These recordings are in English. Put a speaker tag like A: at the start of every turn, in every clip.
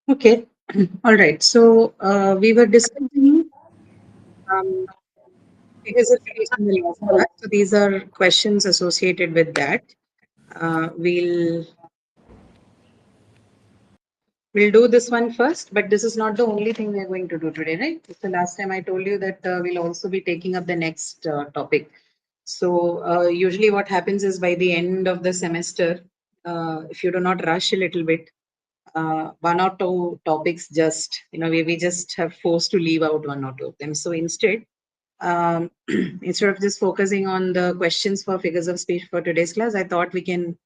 A: Okay. All right. So we were discussing um, figures of speech in the last class. So these are questions associated with that. We'll do this one first, but this is not the only thing we're going to do today, right? It's the last time I told you that we'll also be taking up the next topic. So usually what happens is by the end of the semester, if you do not rush a little bit, one or two topics just, we just have forced to leave out one or two of them. So instead, um, instead of just focusing on the questions for figures of speech for today's class, I thought we can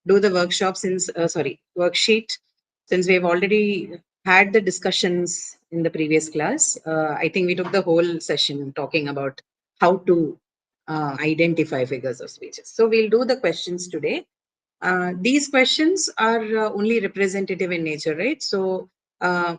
A: do the workshop worksheet, since we've already had the discussions in the previous class. I think we took the whole session talking about how to identify figures of speeches. So we'll do the questions today. These questions are only representative in nature, right? So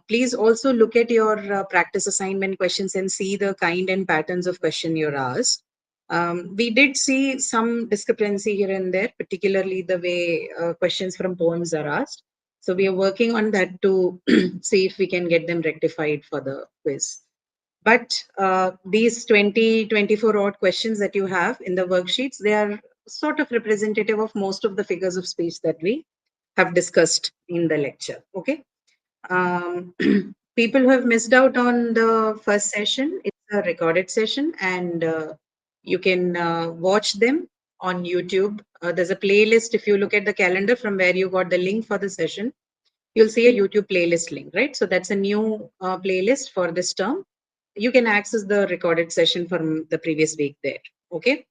A: please also look at your practice assignment questions and see the kind and patterns of question you're asked. We did see some discrepancy here and there, particularly the way questions from poems are asked. So we are working on that to see if we can get them rectified for the quiz. But these 20, 24 odd questions that you have in the worksheets, they are sort of representative of most of the figures of speech that we have discussed in the lecture. Okay. Um, People who have missed out on the first session, it's a recorded session, and you can watch them on YouTube. There's a playlist. If you look at the calendar from where you got the link for the session, you'll see a YouTube playlist link, right? So that's a new playlist for this term. You can access the recorded session from the previous week there. Okay.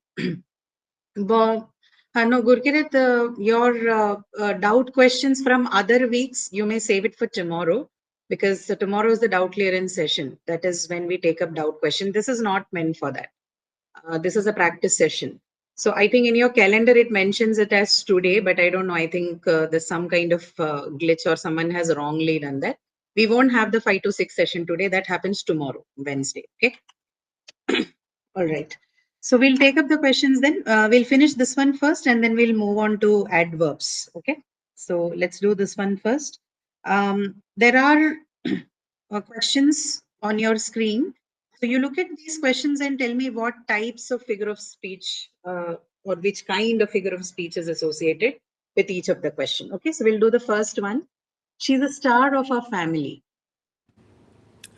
A: But no, Gurkirat, your doubt questions from other weeks, you may save it for tomorrow, because tomorrow is the doubt clearance session. That is when we take up doubt question. This is not meant for that. This is a practice session. So I think in your calendar it mentions it as today, but I don't know. I think there's some kind of glitch or someone has wrongly done that. We won't have the 5 to 6 session today. That happens tomorrow, Wednesday. Okay. All right. So we'll take up the questions then. We'll finish this one first and then we'll move on to adverbs. Okay. So let's do this one first. There are questions on your screen. So you look at these questions and tell me what types of figure of speech or which kind of figure of speech is associated with each of the question. Okay. So we'll do the first one. She's a star of our family.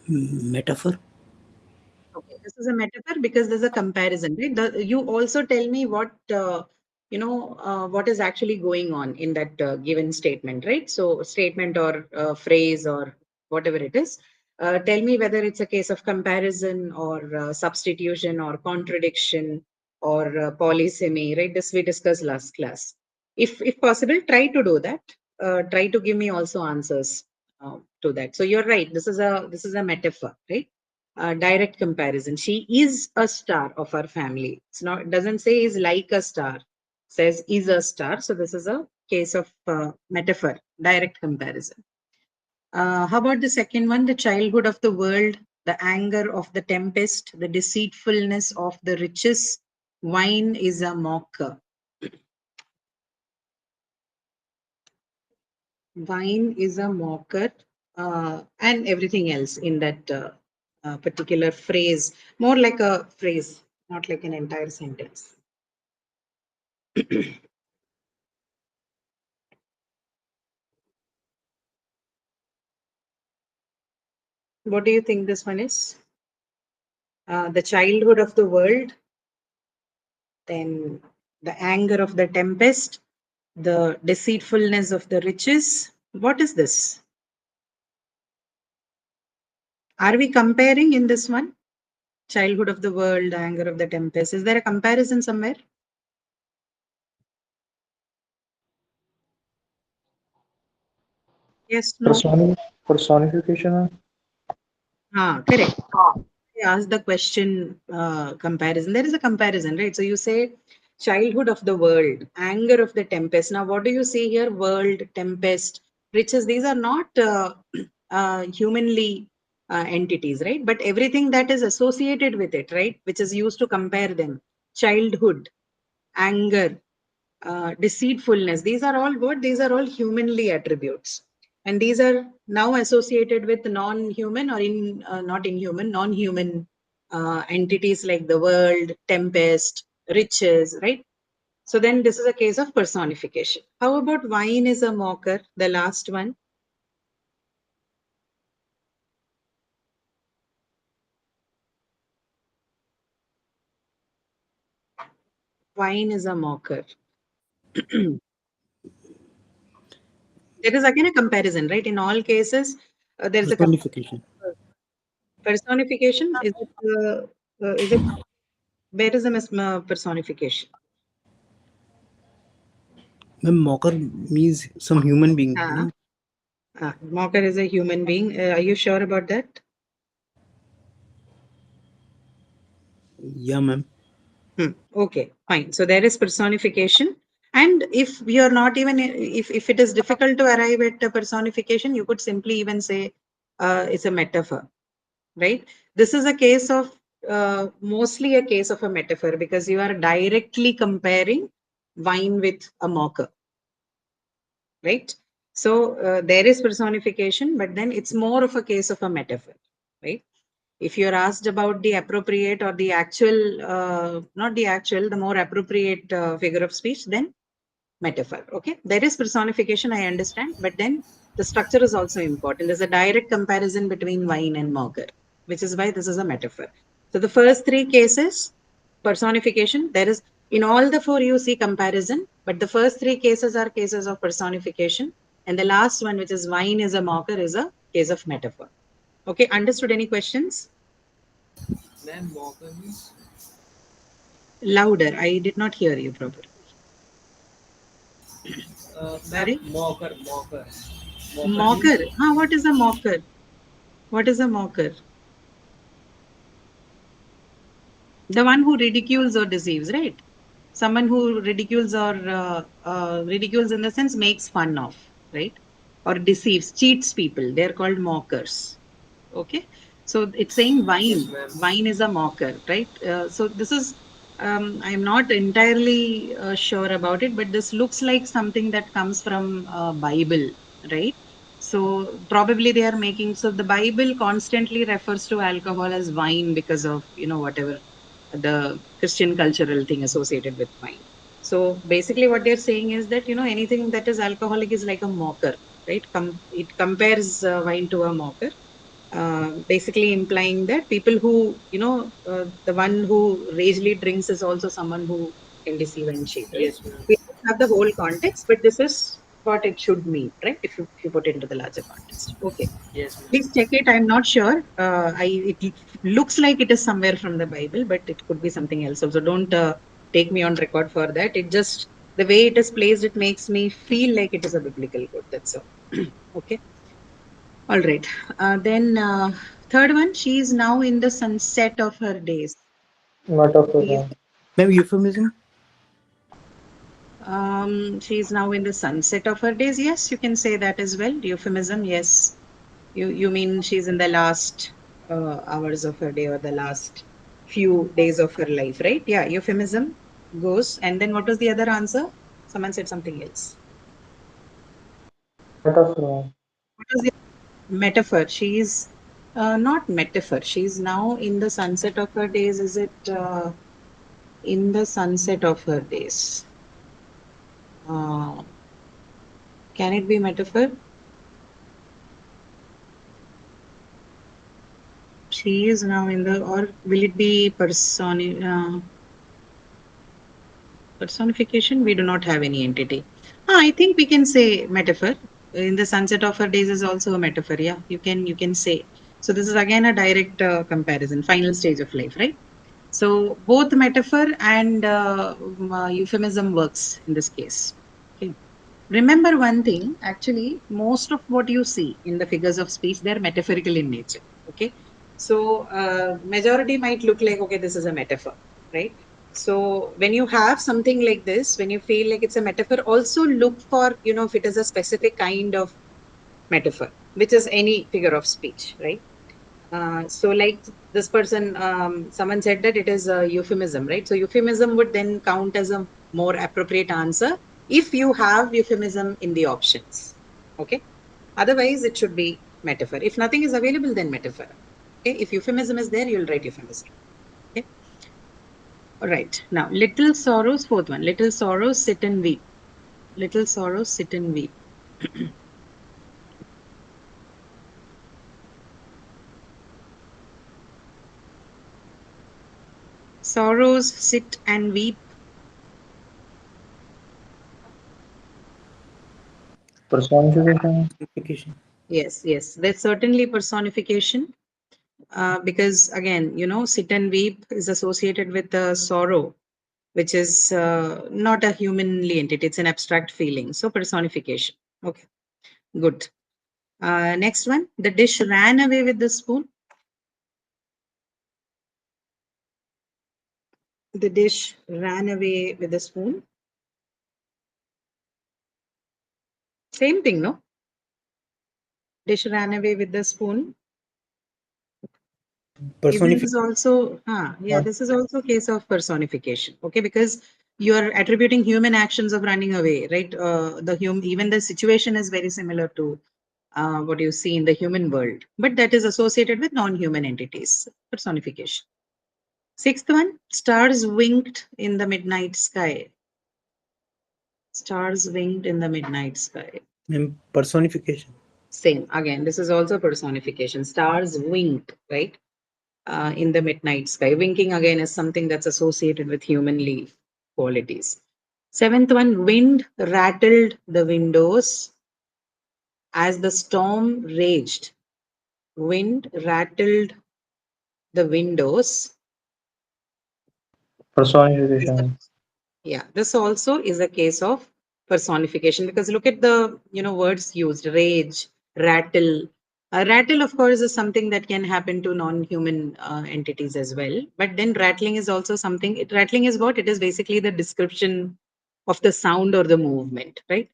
B: Metaphor.
A: Okay, this is a metaphor because there's a comparison, right? You also tell me what what is actually going on in that given statement, right? So, statement or phrase or whatever it is. Tell me whether it's a case of comparison or substitution or contradiction or polysemy, right? This we discussed last class. If possible, try to do that. Try to give me also answers to that. So you're right. This is a metaphor, right? Direct comparison. She is a star of her family. It's not, it doesn't say is like a star, it says is a star. So this is a case of metaphor, direct comparison. How about the second one? The childhood of the world, the anger of the tempest, the deceitfulness of the riches. Wine is a mocker. Wine is a mocker, and everything else in that particular phrase, more like a phrase, not like an entire sentence. What do you think this one is? The childhood of the world, then the anger of the tempest, the deceitfulness of the riches. What is this? Are we comparing in this one? Childhood of the world, anger of the tempest. Is there a comparison somewhere? Yes, no.
C: Personification.
A: Correct. Ask the question comparison. There is a comparison, right? So you say childhood of the world, anger of the tempest. Now, what do you see here? World, tempest, riches. These are not humanly entities, right? But everything that is associated with it, right? Which is used to compare them. childhood, anger, deceitfulness. These are all what? These are all humanly attributes. And these are now associated with non-human or not inhuman, non-human entities like the world, tempest, riches, right? So then this is a case of personification. How about wine is a mocker, the last one? Wine is a mocker. There is again a comparison, right? In all cases, there is a
B: Personification.
A: personification. Is it where is the personification?
B: Ma'am, mocker means some human being,
A: Ah,
B: no?
A: mocker is a human being. Are you sure about that?
B: Yeah, ma'am.
A: Okay, fine. So there is personification. And if you are not even, if it is difficult to arrive at a personification, you could simply even say it's a metaphor, right? This is a case of, mostly a case of a metaphor because you are directly comparing wine with a mocker, right? So there is personification, but then it's more of a case of a metaphor, right? If you're asked about the appropriate or the actual, not the actual, the more appropriate figure of speech, then metaphor. Okay, there is personification, I understand, but then the structure is also important. There's a direct comparison between wine and mocker, which is why this is a metaphor. So the first three cases, personification, there is in all the four you see comparison, but the first three cases are cases of personification, and the last one, which is wine is a mocker, is a case of metaphor. Okay, understood? Any questions?
D: Ma'am, mocker means
A: Louder. I did not hear you properly.
D: ma'am,
A: Sorry?
D: mocker.
A: Mocker. What is a mocker? What is a mocker? The one who ridicules or deceives, right? Someone who ridicules or ridicules in the sense makes fun of, right? Or deceives, cheats people. They're called mockers. Okay. So it's saying
D: Yes,
A: wine.
D: ma'am.
A: Wine is a mocker, right? So this is, I'm not entirely sure about it, but this looks like something that comes from Bible, right? So probably they are making, so the Bible constantly refers to alcohol as wine because of, whatever the Christian cultural thing associated with wine. So basically what they're saying is that, anything that is alcoholic is like a mocker, right? It compares wine to a mocker, basically implying that people who, the one who ragely drinks is also someone who can deceive and cheat, right?
D: Yes, ma'am.
A: We don't have the whole context, but this is what it should mean, right? If you put it into the larger context. Okay.
D: Yes, ma'am.
A: Please check it. I'm not sure. It looks like it is somewhere from the Bible, but it could be something else. So don't take me on record for that. It just, the way it is placed, it makes me feel like it is a biblical quote. That's all. Okay. All right. Then third one, she is now in the sunset of her days. Please.
C: Metaphor.
B: Ma'am, euphemism?
A: She is now in the sunset of her days. Yes, you can say that as well. Euphemism. Yes. You mean she's in the last hours of her day or the last few days of her life, right? Yeah. Euphemism goes. And then what was the other answer? Someone said something else.
C: Metaphor.
A: What was the metaphor? She's not metaphor. She's now in the sunset of her days. Is it? In the sunset of her days. Uh, can it be metaphor? She is now in the, or will it be personification? We do not have any entity. I think we can say metaphor. In the sunset of her days is also a metaphor. Yeah, you can say. So this is again a direct comparison. Final stage of life, right? So both metaphor and euphemism works in this case. Okay. Remember one thing, actually, most of what you see in the figures of speech, they're metaphorical in nature. Okay. So majority might look like, okay, this is a metaphor, right? So when you have something like this, when you feel like it's a metaphor, also look for, if it is a specific kind of metaphor, which is any figure of speech, right? So like this person, someone said that it is a euphemism, right? So euphemism would then count as a more appropriate answer if you have euphemism in the options. Okay. Otherwise, it should be metaphor. If nothing is available, then metaphor. Okay. If euphemism is there, you'll write euphemism. Okay. All right. Now, little sorrows, fourth one. Little sorrows, sit and weep. Little sorrows, sit and weep. Sorrows, sit and weep.
C: Personification.
B: Personification.
A: Yes, yes. There's certainly personification. Because again, sit and weep is associated with the sorrow, which is not a humanly entity, it's an abstract feeling. So personification. Okay, good. Next one, the dish ran away with the spoon. The dish ran away with the spoon. Same thing, no? Dish ran away with the spoon. Even this
B: Personification.
A: is also, this is also case of personification. Okay, because you are attributing human actions of running away, right? Even the situation is very similar to what you see in the human world, but that is associated with non-human entities. Personification. Sixth one, stars winked in the midnight sky. Stars winked in the midnight sky.
B: Ma'am, personification.
A: Same. Again, this is also personification. Stars winked, right? In the midnight sky. Winking again is something that's associated with humanly qualities. Seventh one, wind rattled the windows as the storm raged. Wind rattled the windows.
C: Personification.
A: Yeah, this also is a case of personification because look at the words used: rage, rattle. Rattle, of course, is something that can happen to non-human entities as well. But then rattling is also something. Rattling is what? It is basically the description of the sound or the movement, right?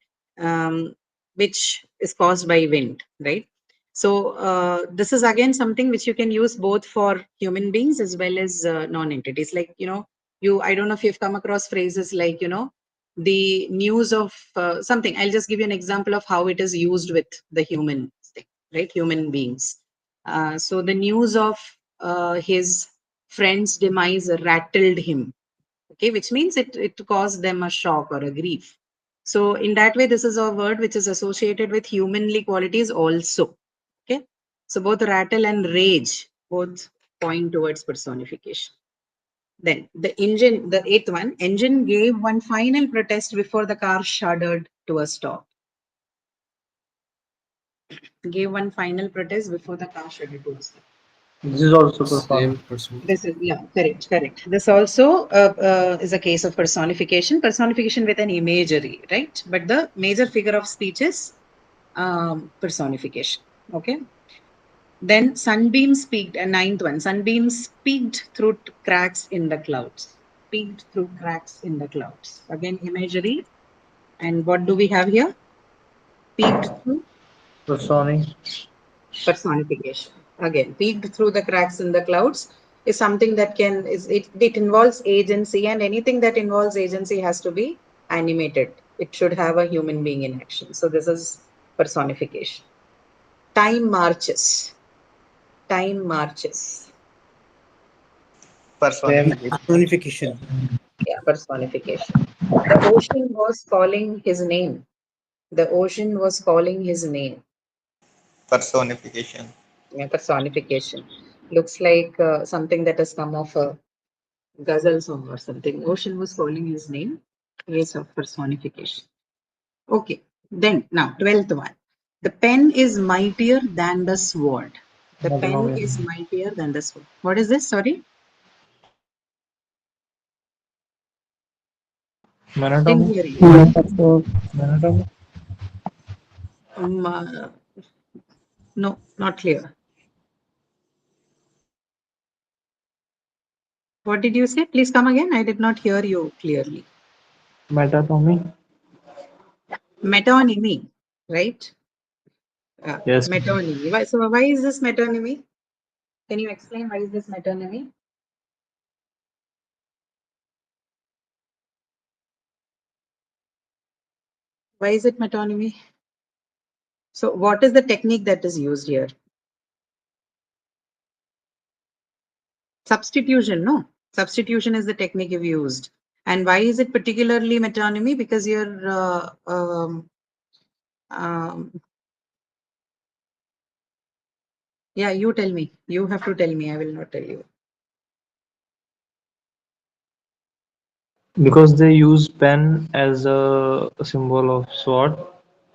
A: Which is caused by wind, right? So this is again something which you can use both for human beings as well as non-entities. Like I don't know if you've come across phrases like the news of something. I'll just give you an example of how it is used with the human thing, right? Human beings. So the news of his friend's demise rattled him. Okay, which means it caused them a shock or a grief. So in that way, this is a word which is associated with humanly qualities also. Okay, so both rattle and rage both point towards personification. Then the engine, the eighth one, engine gave one final protest before the car shuddered to a stop. Gave one final protest before the car shuddered to a stop.
C: This is also
D: Same
C: personification.
D: person.
A: This is, yeah, correct, correct. This also is a case of personification, personification with an imagery, right? But the major figure of speech is personification. Okay. Then sunbeams peaked, a ninth one. Sunbeams peeked through cracks in the clouds. Peeked through cracks in the clouds. Again, imagery. And what do we have here? Peeked through personification. Again, peeked through the cracks in the clouds is something that it involves agency, and anything that involves agency has to be animated. It should have a human being in action. So this is personification. Time marches. Time marches.
C: Same.
E: Personification.
B: Personification.
A: Yeah, personification. The ocean was calling his name. The ocean was calling his name.
E: Personification.
A: Yeah, personification. Looks like something that has come off a ghazal song or something. Ocean was calling his name. Case of personification. Okay. Then now 12th one. The pen is mightier than the sword. The pen
C: Metonymy.
A: is mightier than the sword. What is this? Sorry, didn't
C: Monotony.
A: hear you.
C: Monotony.
A: Um, uh, no, not clear. What did you say? Please come again. I did not hear you clearly.
C: Metonymy.
A: Metonymy, right?
C: Yes.
A: Metonymy. So why is this metonymy? Can you explain why is this metonymy? Why is it metonymy? So what is the technique that is used here? Substitution, no? Substitution is the technique you've used. And why is it particularly metonymy? Because you're yeah, you tell me. You have to tell me. I will not tell you.
C: Because they use pen as a symbol of sword,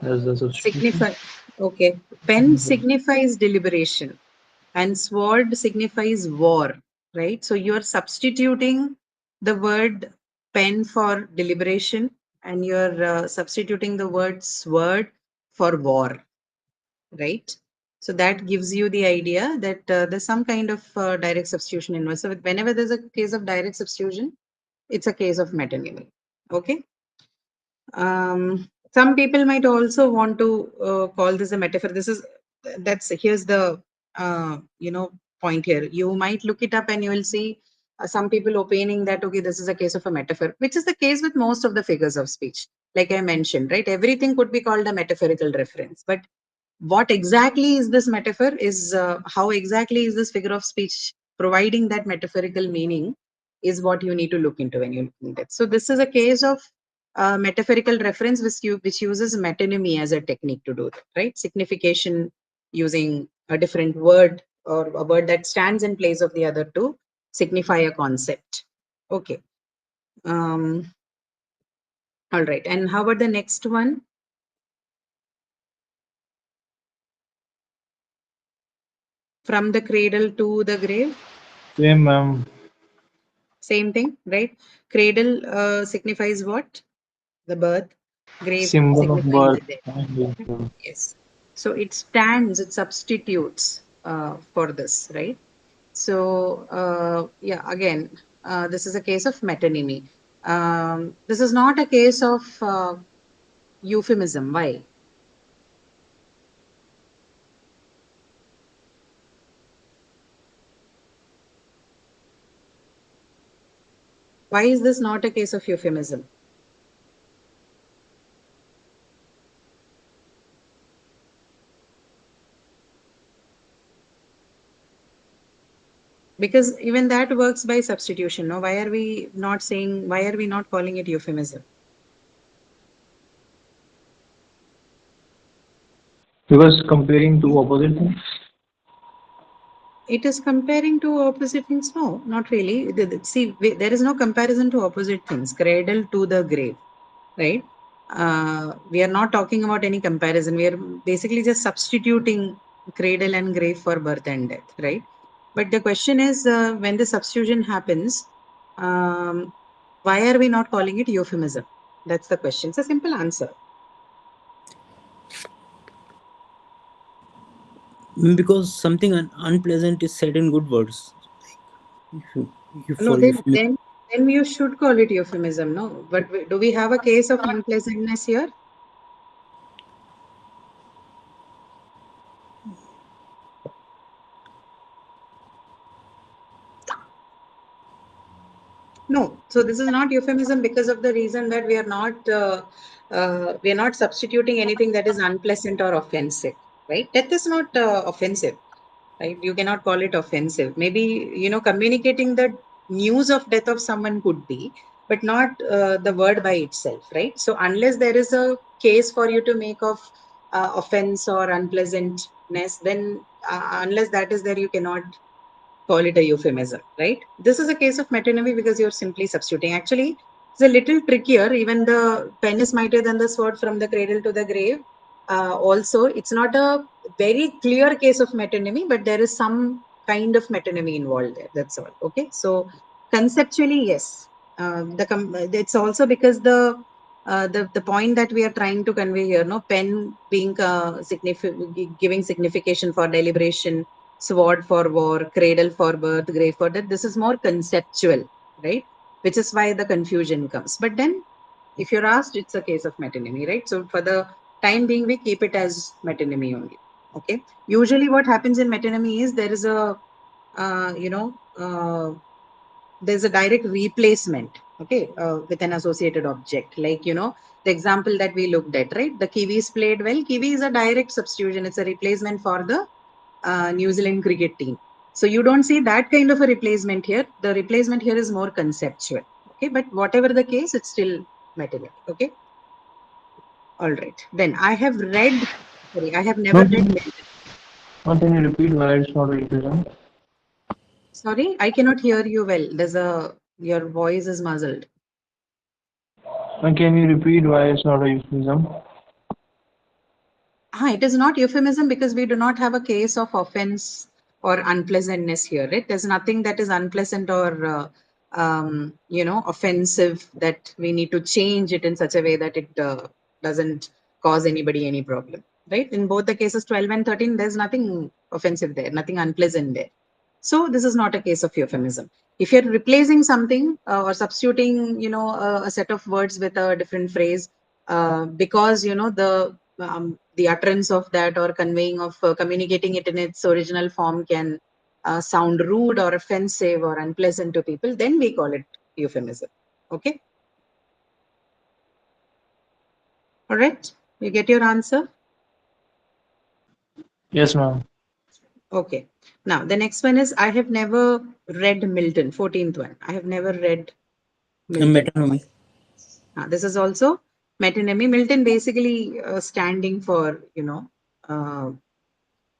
C: as a substitution.
A: Okay. Pen signifies deliberation and sword signifies war, right? So you're substituting the word pen for deliberation and you're substituting the word sword for war, right? So that gives you the idea that there's some kind of direct substitution involved. So whenever there's a case of direct substitution, it's a case of metonymy. Okay. Some people might also want to call this a metaphor. Here's the point here. You might look it up and you will see some people opining that okay, this is a case of a metaphor, which is the case with most of the figures of speech. Like I mentioned, right? Everything could be called a metaphorical reference, but what exactly is this metaphor is how exactly is this figure of speech providing that metaphorical meaning is what you need to look into when you're looking at it. So this is a case of metaphorical reference which uses metonymy as a technique to do that, right? Signification using a different word or a word that stands in place of the other to signify a concept. Okay. All right. And how about the next one? From the cradle to the grave?
C: Same, ma'am.
A: Same thing, right? Cradle signifies what? The birth. Grave
C: Symbol of
A: signifying the
C: birth.
A: death. Yes. So it stands, it substitutes for this, right? So yeah, again, this is a case of metonymy. This is not a case of euphemism. Why? Why is this not a case of euphemism? Because even that works by substitution. No, why are we not saying? Why are we not calling it euphemism?
C: Because comparing two opposite things.
A: It is comparing two opposite things. No, not really. See, there is no comparison to opposite things. Cradle to the grave, right? We are not talking about any comparison. We are basically just substituting cradle and grave for birth and death, right? But the question is, when the substitution happens, why are we not calling it euphemism? That's the question. It's a simple answer.
B: Because something unpleasant is said in good words.
A: No,
B: For euphemism.
A: then you should call it euphemism, no? But do we have a case of unpleasantness here? No. So this is not euphemism because of the reason that we are not substituting anything that is unpleasant or offensive, right? Death is not offensive, right? You cannot call it offensive. Maybe communicating the news of death of someone could be, but not the word by itself, right? So unless there is a case for you to make of offense or unpleasantness, then unless that is there, you cannot call it a euphemism, right? This is a case of metonymy because you're simply substituting. Actually, it's a little trickier. Even the pen is mightier than the sword from the cradle to the grave. Also, it's not a very clear case of metonymy, but there is some kind of metonymy involved there. That's all. Okay. So conceptually, yes. It's also because the point that we are trying to convey here, no, pen being giving signification for deliberation, sword for war, cradle for birth, grave for death. This is more conceptual, right? Which is why the confusion comes. But then, if you're asked, it's a case of metonymy, right? So for the time being, we keep it as metonymy only. Okay. Usually, what happens in metonymy is there is a there's a direct replacement, okay, with an associated object. Like, the example that we looked at, right? The Kiwis played well. Kiwi is a direct substitution. It's a replacement for the New Zealand cricket team. So you don't see that kind of a replacement here. The replacement here is more conceptual. Okay, but whatever the case, it's still metonymic. Okay. All right. Then I have never read Milton.
C: Can you repeat why it's not a euphemism?
A: Sorry, I cannot hear you well. Your voice is muzzled.
C: Can you repeat why it's not a euphemism?
A: It is not euphemism because we do not have a case of offense or unpleasantness here, right? There's nothing that is unpleasant or offensive that we need to change it in such a way that it doesn't cause anybody any problem, right? In both the cases 12 and 13, there's nothing offensive there, nothing unpleasant there. So this is not a case of euphemism. If you're replacing something or substituting, a set of words with a different phrase, because the utterance of that or conveying of communicating it in its original form can sound rude or offensive or unpleasant to people, then we call it euphemism. Okay. All right. You get your answer?
C: Yes, ma'am.
A: Okay. Now, the next one is I have never read Milton, 14th one. I have never read Milton.
B: Metonymy.
A: This is also metonymy. Milton basically standing for,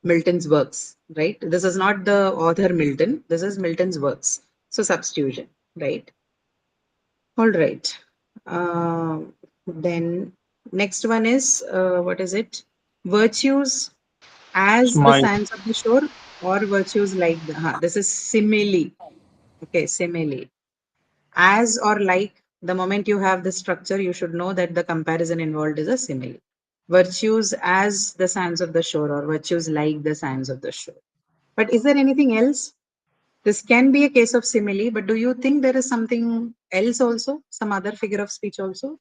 A: Milton's works, right? This is not the author Milton. This is Milton's works. So substitution, right? All right. Then next one is, what is it? Virtues as the
C: Smile.
A: sands of the shore or virtues like this is simile. Okay, simile. As or like, the moment you have the structure, you should know that the comparison involved is a simile. Virtues as the sands of the shore or virtues like the sands of the shore. But is there anything else? This can be a case of simile, but do you think there is something else also? Some other figure of speech also?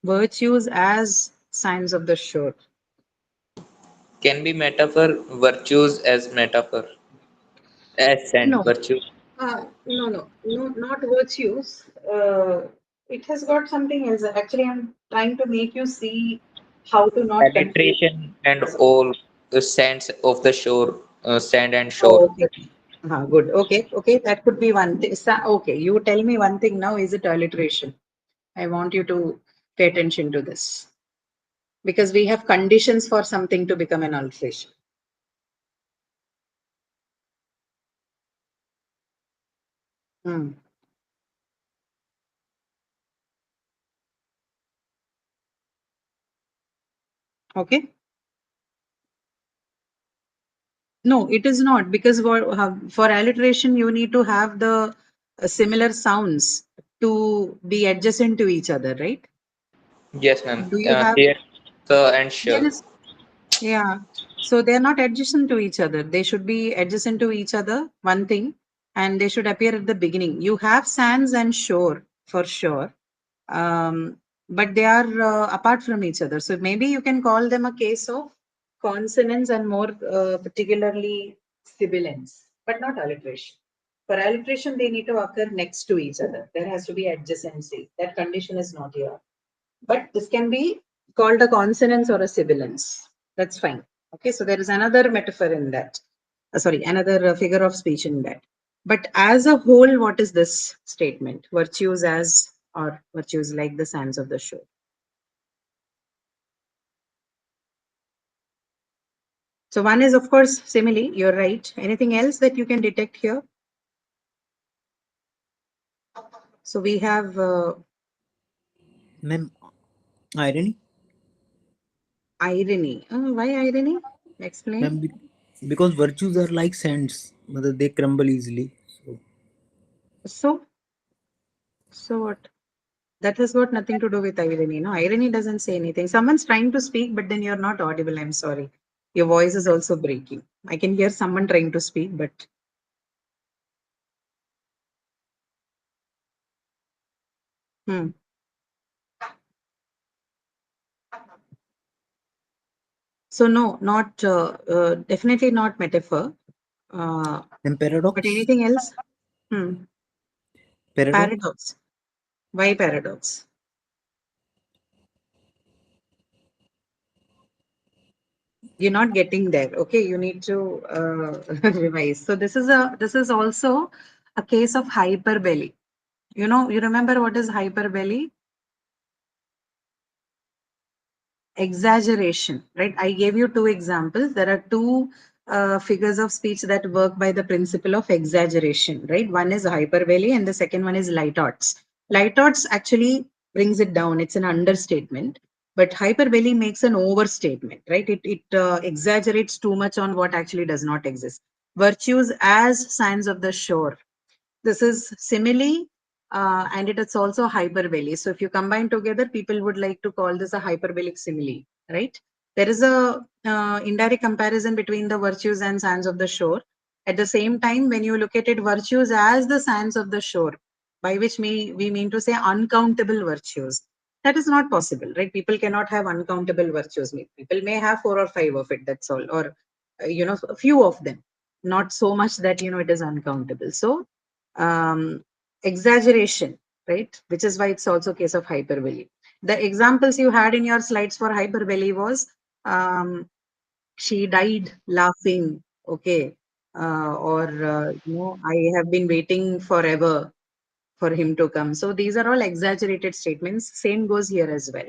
A: Virtues as signs of the shore.
E: Can be metaphor, virtues as metaphor. As and
A: No,
E: virtue.
A: no, not virtues. It has got something else. Actually, I'm trying to make you see how to not confuse.
E: Alliteration and all the sands of the shore, sand and shore.
A: Oh, okay. Good. Okay. That could be one thing. Okay, you tell me one thing now. Is it alliteration? I want you to pay attention to this because we have conditions for something to become an alliteration. Hmm. Okay. No, it is not because for alliteration you need to have the similar sounds to be adjacent to each other, right?
E: Yes, ma'am.
A: Do you have?
E: Here, the and
A: There
E: sure.
A: is, yeah. So they are not adjacent to each other. They should be adjacent to each other, one thing, and they should appear at the beginning. You have sands and shore for sure, but they are apart from each other. So maybe you can call them a case of consonants and more particularly sibilants, but not alliteration. For alliteration, they need to occur next to each other. There has to be adjacency. That condition is not here. But this can be called a consonance or a sibilance. That's fine. Okay, so there is another metaphor in that. Another figure of speech in that. But as a whole, what is this statement? Virtues as or virtues like the sands of the shore. So one is, of course, simile. You're right. Anything else that you can detect here? So we have
B: Ma'am, irony.
A: irony. Why irony? Explain.
B: Ma'am, because virtues are like sands, they crumble easily. So
A: So what? That has got nothing to do with irony. No, irony doesn't say anything. Someone's trying to speak, but then you're not audible. I'm sorry. Your voice is also breaking. I can hear someone trying to speak, but Hmm. So no, not definitely not metaphor.
B: And
A: But
B: paradox?
A: anything else? Hmm.
B: Paradox?
A: Paradox. Why paradox? You're not getting there. Okay, you need to revise. So this is also a case of hyperbole. You remember what is hyperbole? Exaggeration, right? I gave you two examples. There are two figures of speech that work by the principle of exaggeration, right? One is hyperbole and the second one is lightarts. Lightarts actually brings it down. It's an understatement, but hyperbole makes an overstatement, right? It exaggerates too much on what actually does not exist. Virtues as signs of the shore. This is simile, and it is also hyperbole. So if you combine together, people would like to call this a hyperbolic simile, right? There is a indirect comparison between the virtues and sands of the shore. At the same time, when you look at it, virtues as the sands of the shore, by which we mean to say uncountable virtues. That is not possible, right? People cannot have uncountable virtues. People may have 4 or 5 of it, that's all, or a few of them, not so much that it is uncountable. So exaggeration, right? Which is why it's also a case of hyperbole. The examples you had in your slides for hyperbole was she died laughing, okay, or I have been waiting forever for him to come. So these are all exaggerated statements. Same goes here as well.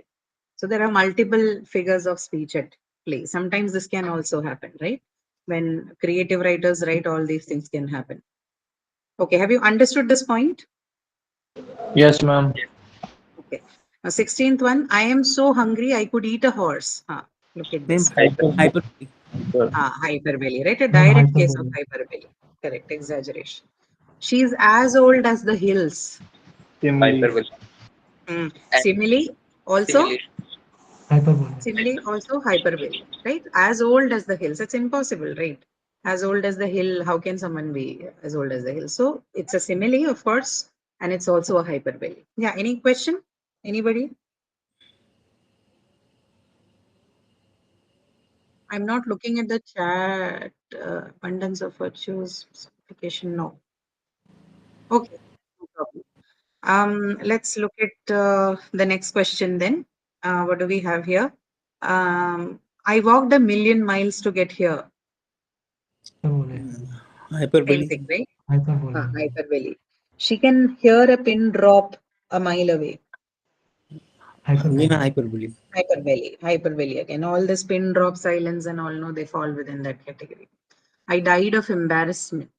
A: So there are multiple figures of speech at play. Sometimes this can also happen, right? When creative writers write, all these things can happen. Okay, have you understood this point?
C: Yes, ma'am.
A: Okay. Now, 16th one, I am so hungry I could eat a horse. Look at
B: Same
A: this.
B: hyperbole.
A: Hyperbole, right? A
C: Ma'am,
A: direct case of
C: hyperbole.
A: hyperbole. Correct, exaggeration. She is as old as the hills.
C: Simile.
E: Hyperbole.
A: Hmm.
E: And
A: Simile, also,
E: simile.
A: hyperbole, right? As old as the hills. It's impossible, right? As old as the hill, how can someone be as old as the hill? So it's a simile, of course, and it's also a hyperbole. Yeah, any question? Anybody? I'm not looking at the chat. Abundance of virtues, application, no. Okay, no problem. Let's look at the next question then. What do we have here? I walked 1,000,000 miles to get here. Same
B: Hyperbole.
A: thing, right? Hyperbole. She can hear a pin drop a mile away.
B: Again, a hyperbole.
A: Hyperbole again. All this pin drop silence and all, no, they fall within that category. I died of embarrassment.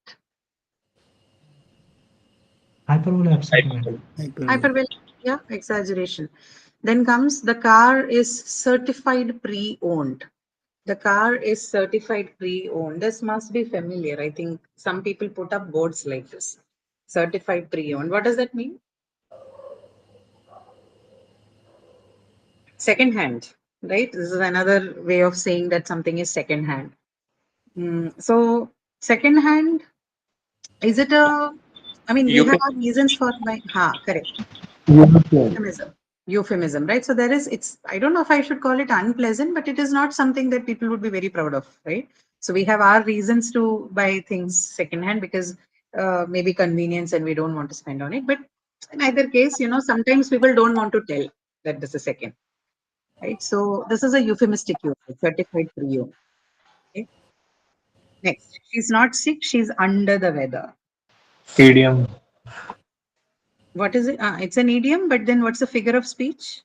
C: Hyperbole.
A: Hyperbole, yeah, exaggeration. Then comes the car is certified pre-owned. The car is certified pre-owned. This must be familiar. I think some people put up boards like this. Certified pre-owned. What does that mean? Second hand, right? This is another way of saying that something is second hand. So second hand, is it I mean, we have
E: Euphemism.
A: our reasons for buying. Correct.
C: Uniform.
A: Euphemism, right? So it's, I don't know if I should call it unpleasant, but it is not something that people would be very proud of, right? So we have our reasons to buy things secondhand because maybe convenience and we don't want to spend on it. But in either case, sometimes people don't want to tell that this is second, right? So this is a euphemistic use, certified for you. Okay. Next, she's not sick, she's under the weather.
C: Idiom.
A: What is it? It's an idiom, but then what's the figure of speech?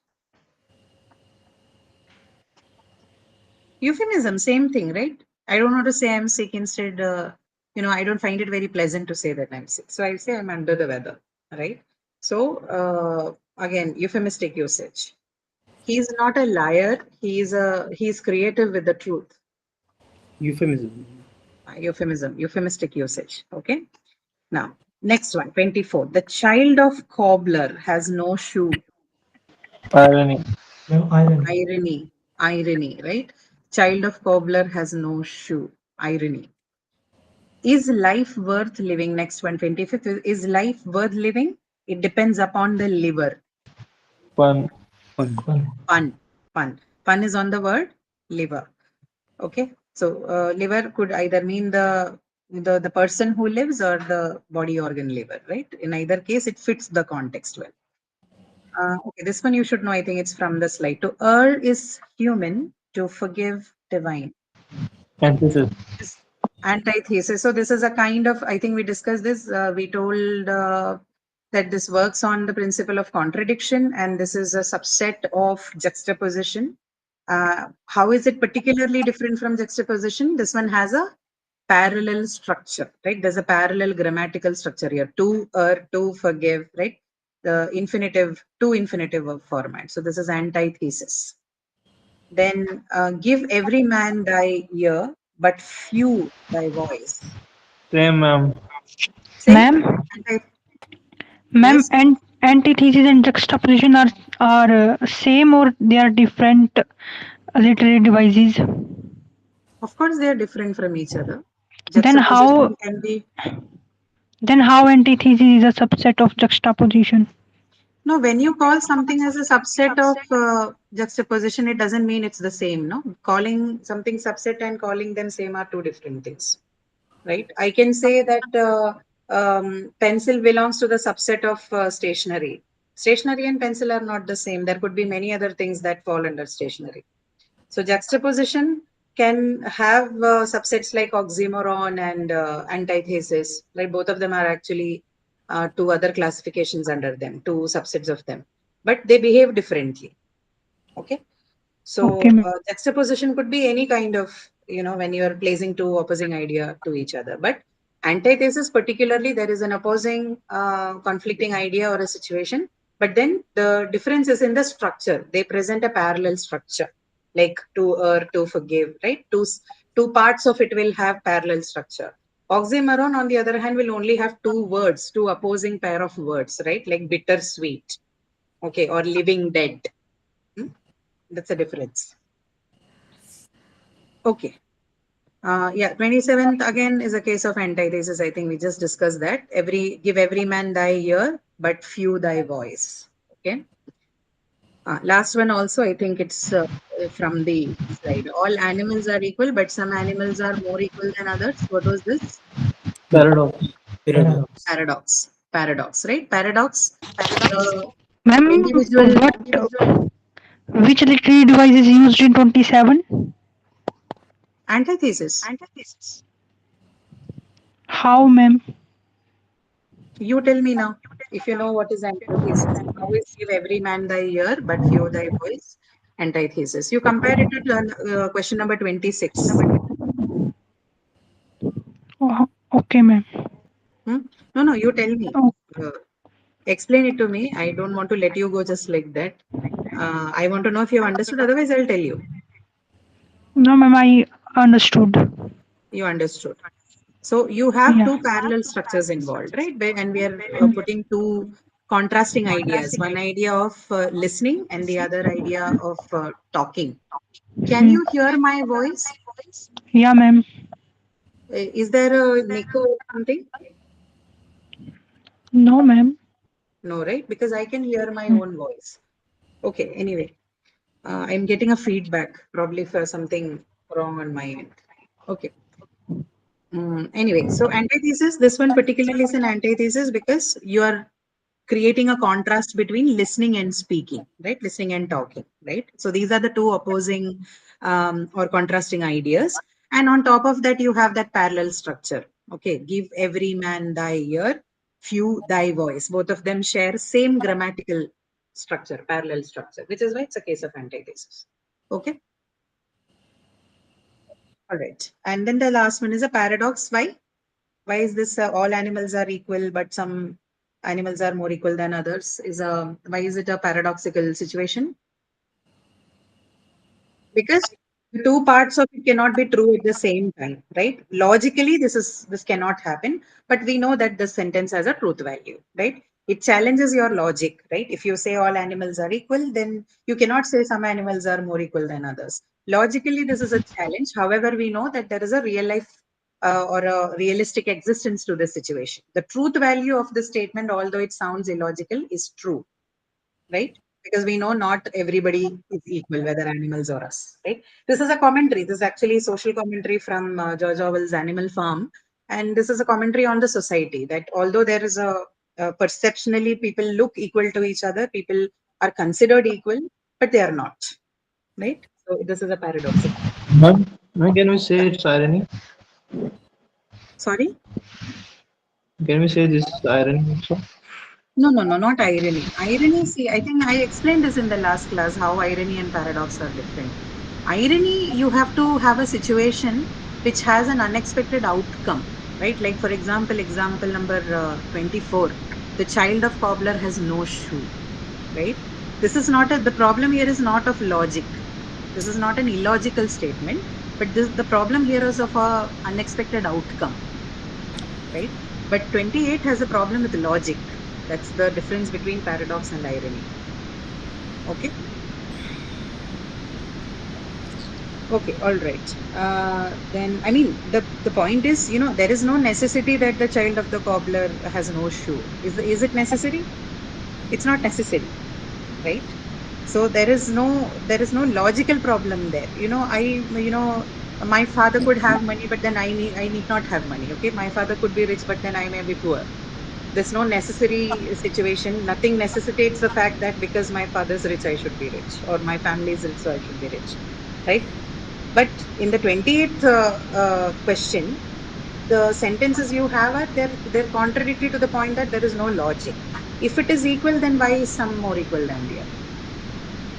A: Euphemism, same thing, right? I don't want to say I'm sick. Instead, I don't find it very pleasant to say that I'm sick. So I say I'm under the weather, right? So again, euphemistic usage. He's not a liar. He's creative with the truth.
B: Euphemism.
A: Euphemism, euphemistic usage. Okay. Now, next one, 24. The child of cobbler has no shoe.
C: Irony.
A: Irony, right? Child of cobbler has no shoe. Irony. Is life worth living? Next one, 25th. Is life worth living? It depends upon the liver.
C: Fun.
B: Fun.
C: Fun.
A: Fun is on the word liver. Okay. So liver could either mean the person who lives or the body organ liver, right? In either case, it fits the context well. Okay, this one you should know. I think it's from the slide. To err is human, to forgive divine.
C: Antithesis.
A: This antithesis. So this is a kind of, I think we discussed this. We told that this works on the principle of contradiction, and this is a subset of juxtaposition. How is it particularly different from juxtaposition? This one has a parallel structure, right? There's a parallel grammatical structure here. To err, to forgive, right? The infinitive, to infinitive verb format. So this is antithesis. Then give every man thy ear, but few thy voice.
C: Same, ma'am.
A: Same?
F: Ma'am,
A: Anti-
F: ma'am,
A: Yes.
F: and antithesis and juxtaposition are same or they are different literary devices?
A: Of course, they are different from each other.
F: Then how
A: Juxtaposition can be.
F: then how antithesis is a subset of juxtaposition?
A: No, when you call something as a subset of juxtaposition, it doesn't mean it's the same. No, calling something subset and calling them same are two different things, right? I can say that pencil belongs to the subset of stationery. Stationery and pencil are not the same. There could be many other things that fall under stationery. So juxtaposition can have subsets like oxymoron and antithesis. Like both of them are actually two other classifications under them, two subsets of them, but they behave differently. Okay. So
F: Okay, ma'am.
A: juxtaposition could be any kind of, when you are placing two opposing idea to each other. But antithesis, particularly, there is an opposing conflicting idea or a situation, but then the difference is in the structure. They present a parallel structure, like to err, to forgive, right? Two parts of it will have parallel structure. Oxymoron, on the other hand, will only have two words, two opposing pair of words, right? Like bittersweet, okay, or living dead. That's a difference. Okay. Yeah, 27th again is a case of antithesis. I think we just discussed that. Give every man thy ear, but few thy voice. Okay. Last one also, I think it's from the slide. All animals are equal, but some animals are more equal than others. What was this?
C: Paradox.
B: Paradox.
A: Paradox, right? Paradox.
F: Ma'am,
A: Individual.
F: which literary device is used in 27?
A: Antithesis.
F: How, ma'am?
A: You tell me now, if you know what is antithesis. How is give every man thy ear, but few thy voice? Antithesis. You compare it to question number 26.
F: Oh, okay, ma'am.
A: No, you tell me.
F: Oh,
A: Explain it to me. I don't want to let you go just like that. I want to know if you have understood. Otherwise, I'll tell you.
F: no, ma'am, I understood.
A: You understood. So you have
F: Yeah.
A: two parallel structures involved, right? And we are putting two contrasting ideas. One idea of listening and the other idea of talking. Can you hear my voice?
F: Yeah, ma'am.
A: Is there a Nico or something?
F: No, ma'am.
A: No, right? Because I can hear my own voice. Okay, anyway. I'm getting a feedback, probably for something wrong on my end. Okay. Anyway, so antithesis, this one particularly is an antithesis because you are creating a contrast between listening and speaking, right? Listening and talking, right? So these are the two opposing or contrasting ideas. And on top of that, you have that parallel structure. Okay, give every man thy ear, few thy voice. Both of them share same grammatical structure, parallel structure, which is why it's a case of antithesis. Okay. All right. And then the last one is a paradox. Why? Why is this all animals are equal, but some animals are more equal than others? Why is it a paradoxical situation? Because the two parts of it cannot be true at the same time, right? Logically, this cannot happen, but we know that the sentence has a truth value, right? It challenges your logic, right? If you say all animals are equal, then you cannot say some animals are more equal than others. Logically, this is a challenge. However, we know that there is a real life or a realistic existence to this situation. The truth value of the statement, although it sounds illogical, is true, right? because we know not everybody is equal, whether animals or us, right? This is a commentary. This is actually social commentary from George Orwell's Animal Farm. And this is a commentary on the society that although there is perceptionally people look equal to each other, people are considered equal, but they are not, right? So this is a paradox.
C: Ma'am, can we say it's irony?
A: Sorry?
C: Can we say this is irony also?
A: No, no, no, not irony. Irony, see, I think I explained this in the last class how irony and paradox are different. Irony, you have to have a situation which has an unexpected outcome, right? Like, for example number 24, the child of cobbler has no shoe, right? This is not the problem here is not of logic. This is not an illogical statement, but the problem here is of a unexpected outcome, right? But 28 has a problem with logic. That's the difference between paradox and irony. Okay. Okay, all right. Then, I mean, the point is, there is no necessity that the child of the cobbler has no shoe. Is it necessary? It's not necessary, right? So there is no logical problem there. My father could have money, but then I need not have money. Okay, my father could be rich, but then I may be poor. There's no necessary situation. Nothing necessitates the fact that because my father's rich, I should be rich, or my family is rich, so I should be rich, right? But in the 28th question, the sentences you have are they're contradictory to the point that there is no logic. If it is equal, then why is some more equal than the other?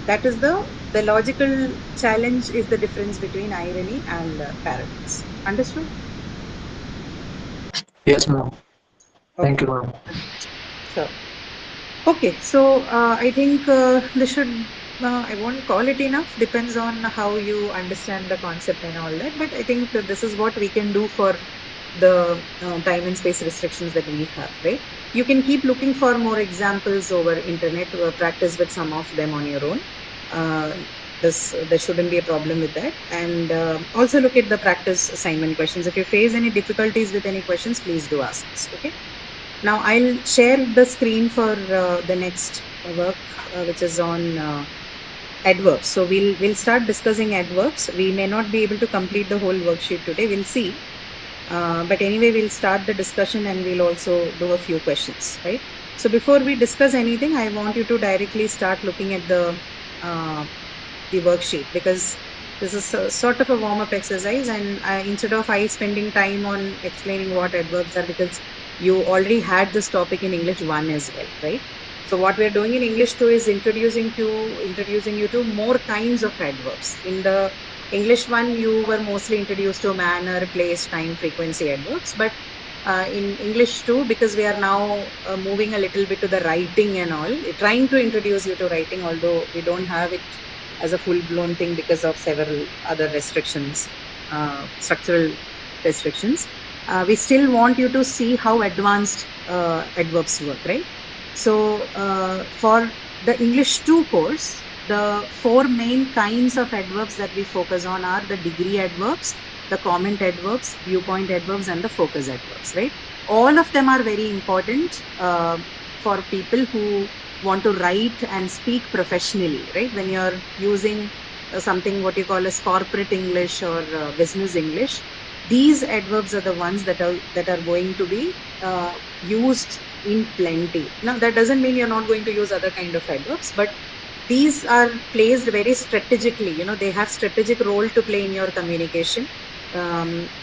A: That is the logical challenge is the difference between irony and paradox. Understood?
C: Yes, ma'am. Thank
A: Okay.
C: you, ma'am.
A: Sure. Okay, so I think this should, I won't call it enough, depends on how you understand the concept and all that. But I think that this is what we can do for the time and space restrictions that we have, right? You can keep looking for more examples over internet, practice with some of them on your own. There shouldn't be a problem with that. And also look at the practice assignment questions. If you face any difficulties with any questions, please do ask us, okay? Now I'll share the screen for the next work, which is on adverbs. So we'll start discussing adverbs. We may not be able to complete the whole worksheet today. We'll see. But anyway, we'll start the discussion and we'll also do a few questions, right? So before we discuss anything, I want you to directly start looking at the worksheet, because this is sort of a warm-up exercise, and instead of I spending time on explaining what adverbs are, because you already had this topic in English 1 as well, right? So what we're doing in English 2 is introducing you to more kinds of adverbs. In the English 1, you were mostly introduced to manner, place, time, frequency adverbs, but in English 2, because we are now moving a little bit to the writing and all, trying to introduce you to writing, although we don't have it as a full-blown thing because of several other restrictions, structural restrictions. We still want you to see how advanced adverbs work, right? So for the English 2 course, the 4 main kinds of adverbs that we focus on are the degree adverbs, the comment adverbs, viewpoint adverbs, and the focus adverbs, right? All of them are very important for people who want to write and speak professionally, right? When you're using something what you call as corporate English or business English, these adverbs are the ones that are going to be used in plenty. Now, that doesn't mean you're not going to use other kind of adverbs, but these are placed very strategically. They have strategic role to play in your communication,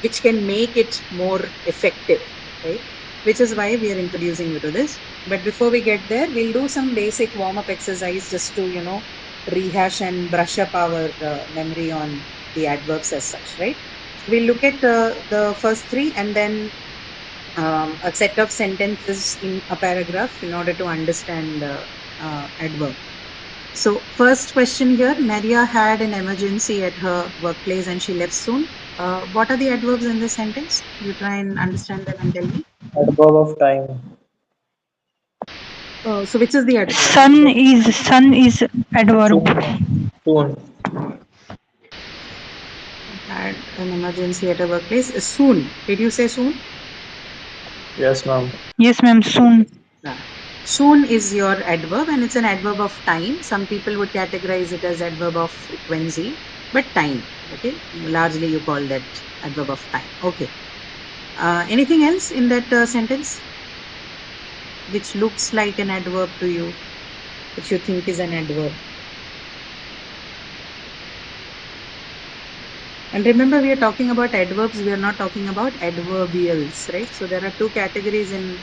A: which can make it more effective, right? Which is why we are introducing you to this. But before we get there, we'll do some basic warm-up exercise just to, rehash and brush up our memory on the adverbs as such, right? So we'll look at the first 3 and then a set of sentences in a paragraph in order to understand adverb. So first question here, Maria had an emergency at her workplace and she left soon. What are the adverbs in this sentence? You try and understand them and tell me.
C: Adverb of time.
A: So which is the adverb?
F: Sun is adverb.
C: Soon.
A: Had an emergency at a workplace. Soon. Did you say soon?
C: Yes, ma'am.
F: Yes, ma'am. Soon.
A: Soon is your adverb and it's an adverb of time. Some people would categorize it as adverb of frequency, but time. Okay. Largely you call that adverb of time. Okay. Anything else in that sentence which looks like an adverb to you, which you think is an adverb? And remember, we are talking about adverbs. We are not talking about adverbials, right? So there are two categories in,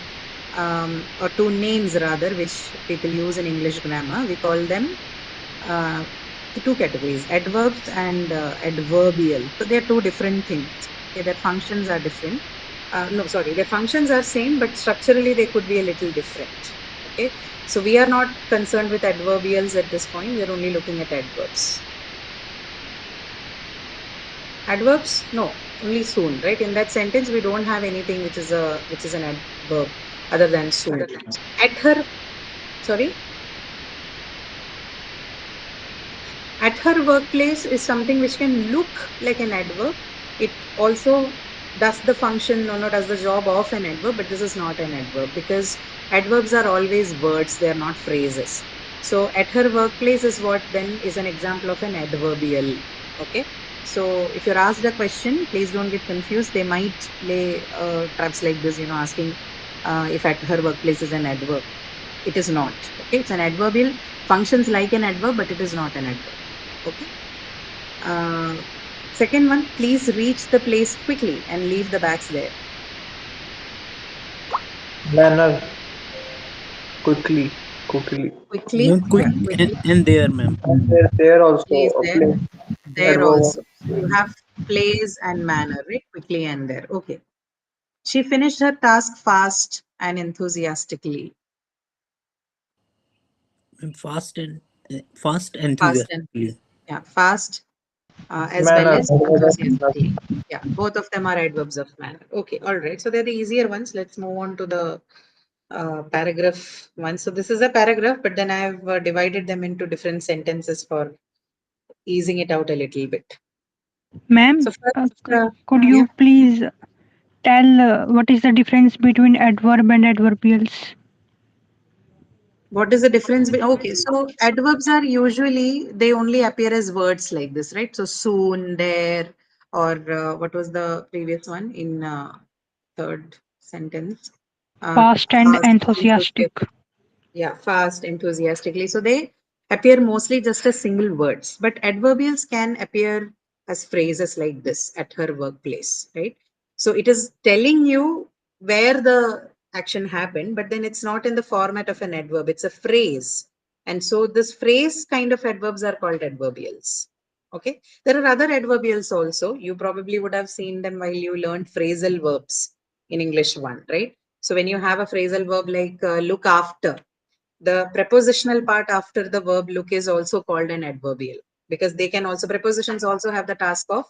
A: or two names rather, which people use in English grammar. We call them the two categories, adverbs and adverbial. So they are two different things. Okay, their functions are different. No, sorry, their functions are same, but structurally they could be a little different. Okay, so we are not concerned with adverbials at this point. We are only looking at adverbs. Adverbs, no, only soon, right? In that sentence, we don't have anything which is an adverb other than soon. At her, sorry. At her workplace is something which can look like an adverb. It also does the function, no, does the job of an adverb, but this is not an adverb because adverbs are always words, they are not phrases. So at her workplace is what then is an example of an adverbial. Okay. So if you're asked a question, please don't get confused. They might lay traps like this, asking if at her workplace is an adverb. It is not. Okay. It's an adverbial, functions like an adverb, but it is not an adverb. Okay. Second one, please reach the place quickly and leave the bags there.
C: Manner. Quickly.
A: Quickly.
B: Ma'am, quick
A: Yeah, quickly.
B: and there, ma'am.
C: And there also
A: Please
C: a
A: there.
C: place.
A: There
C: Adverb of
A: also. You have place and manner, right? Quickly and there. Okay. She finished her task fast and enthusiastically.
B: Ma'am, fast and
A: Fast and
B: enthusiastically.
A: yeah, fast as well
C: manner.
A: as enthusiastically. Yeah, both of them are adverbs of manner. Okay, all right. So they're the easier ones. Let's move on to the paragraph one. So this is a paragraph, but then I have divided them into different sentences for easing it out a little bit.
F: Ma'am,
A: So first,
F: could
A: yeah.
F: you please tell what is the difference between adverb and adverbials?
A: What is the difference? Okay, so adverbs are usually, they only appear as words like this, right? So soon, there, or what was the previous one in third sentence?
F: Fast and
A: Fast,
F: enthusiastic.
A: yeah, fast, enthusiastically. So they appear mostly just as single words, but adverbials can appear as phrases like this at her workplace, right? So it is telling you where the action happened, but then it's not in the format of an adverb, it's a phrase. And so this phrase kind of adverbs are called adverbials. Okay. There are other adverbials also. You probably would have seen them while you learned phrasal verbs in English 1, right? So when you have a phrasal verb like look after, the prepositional part after the verb look is also called an adverbial because they can also, prepositions also have the task of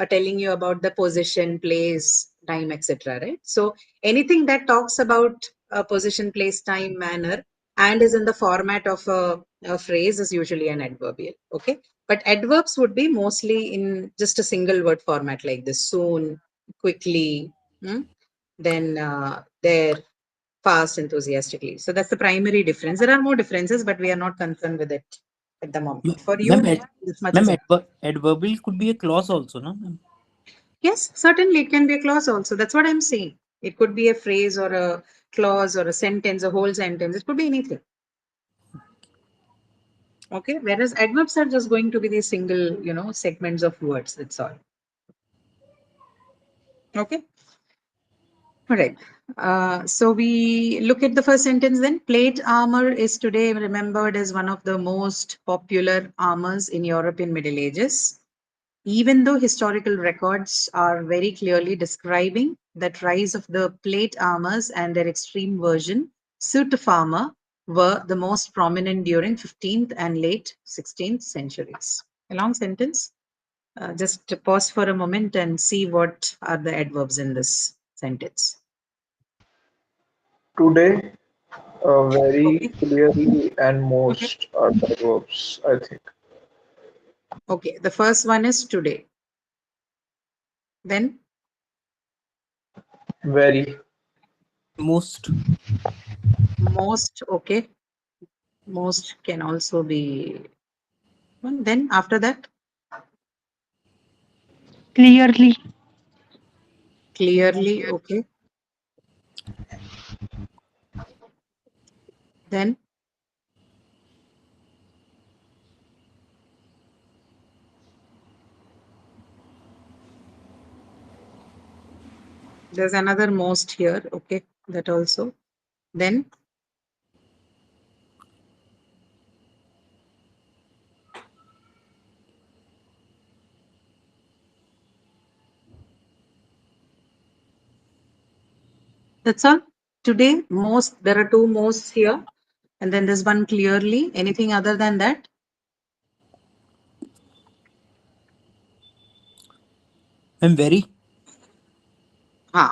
A: telling you about the position, place, time, etc. Right? So anything that talks about position, place, time, manner, and is in the format of a phrase is usually an adverbial. Okay, but adverbs would be mostly in just a single word format like this: soon, quickly, then there, fast, enthusiastically. So that's the primary difference. There are more differences, but we are not concerned with it at the moment. For you,
B: Ma'am,
A: this much
B: ma'am,
A: is
B: adverbial could be a clause also, no, ma'am?
A: yes, certainly it can be a clause also. That's what I'm saying. It could be a phrase or a clause or a sentence, a whole sentence. It could be anything. Okay. Whereas adverbs are just going to be these single, segments of words. That's all. Okay. All right. So we look at the first sentence then. Plate armor is today remembered as one of the most popular armors in European Middle Ages. Even though historical records are very clearly describing that rise of the plate armors and their extreme version, suit of armor, were the most prominent during 15th and late 16th centuries. A long sentence. Just pause for a moment and see what are the adverbs in this sentence.
C: today, very
A: Okay.
C: clearly, and most are the verbs, I think.
A: Okay. The first one is today. Then
C: Very.
B: Most.
A: Most, okay. Most can also be. Well, then after that,
F: Clearly.
A: clearly, okay. Then there's another most here, okay. That also. Then that's all. Today, most, there are two mosts here. And then there's one clearly. Anything other than that?
B: I'm very.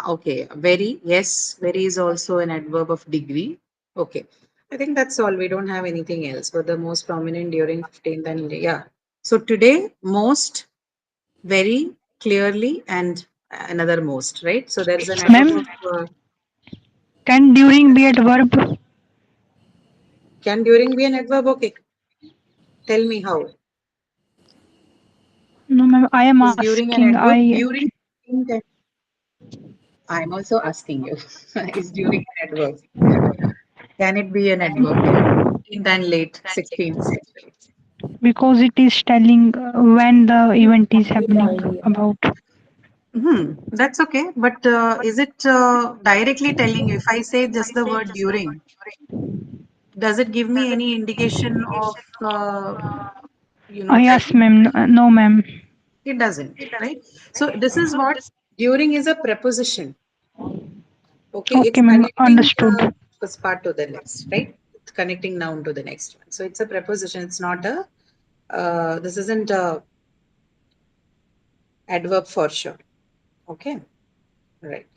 A: Okay. Very. Yes. Very is also an adverb of degree. Okay. I think that's all. We don't have anything else. But the most prominent during 15th and yeah. So today, most, very, clearly, and another most, right? So there's an adverb
F: Ma'am,
A: of
F: can during be adverb?
A: can during be an adverb? Okay. Tell me how.
F: No, ma'am, I am
A: Is during an
F: asking.
A: adverb?
F: I
A: During. I'm also asking you. Is during an adverb? Can it be an adverb? 15th and late 16th century.
F: because it is telling when the event is happening about.
A: That's okay. But is it directly telling you? If I say just the word during, does it give me any indication of, time?
F: Yes, ma'am. No, ma'am.
A: It doesn't, right? So this is what during is a preposition. Okay, it's
F: Okay, ma'am.
A: connecting
F: Understood.
A: first part to the next, right? It's connecting noun to the next one. So it's a preposition. It's not a. This isn't a adverb for sure. Okay, right.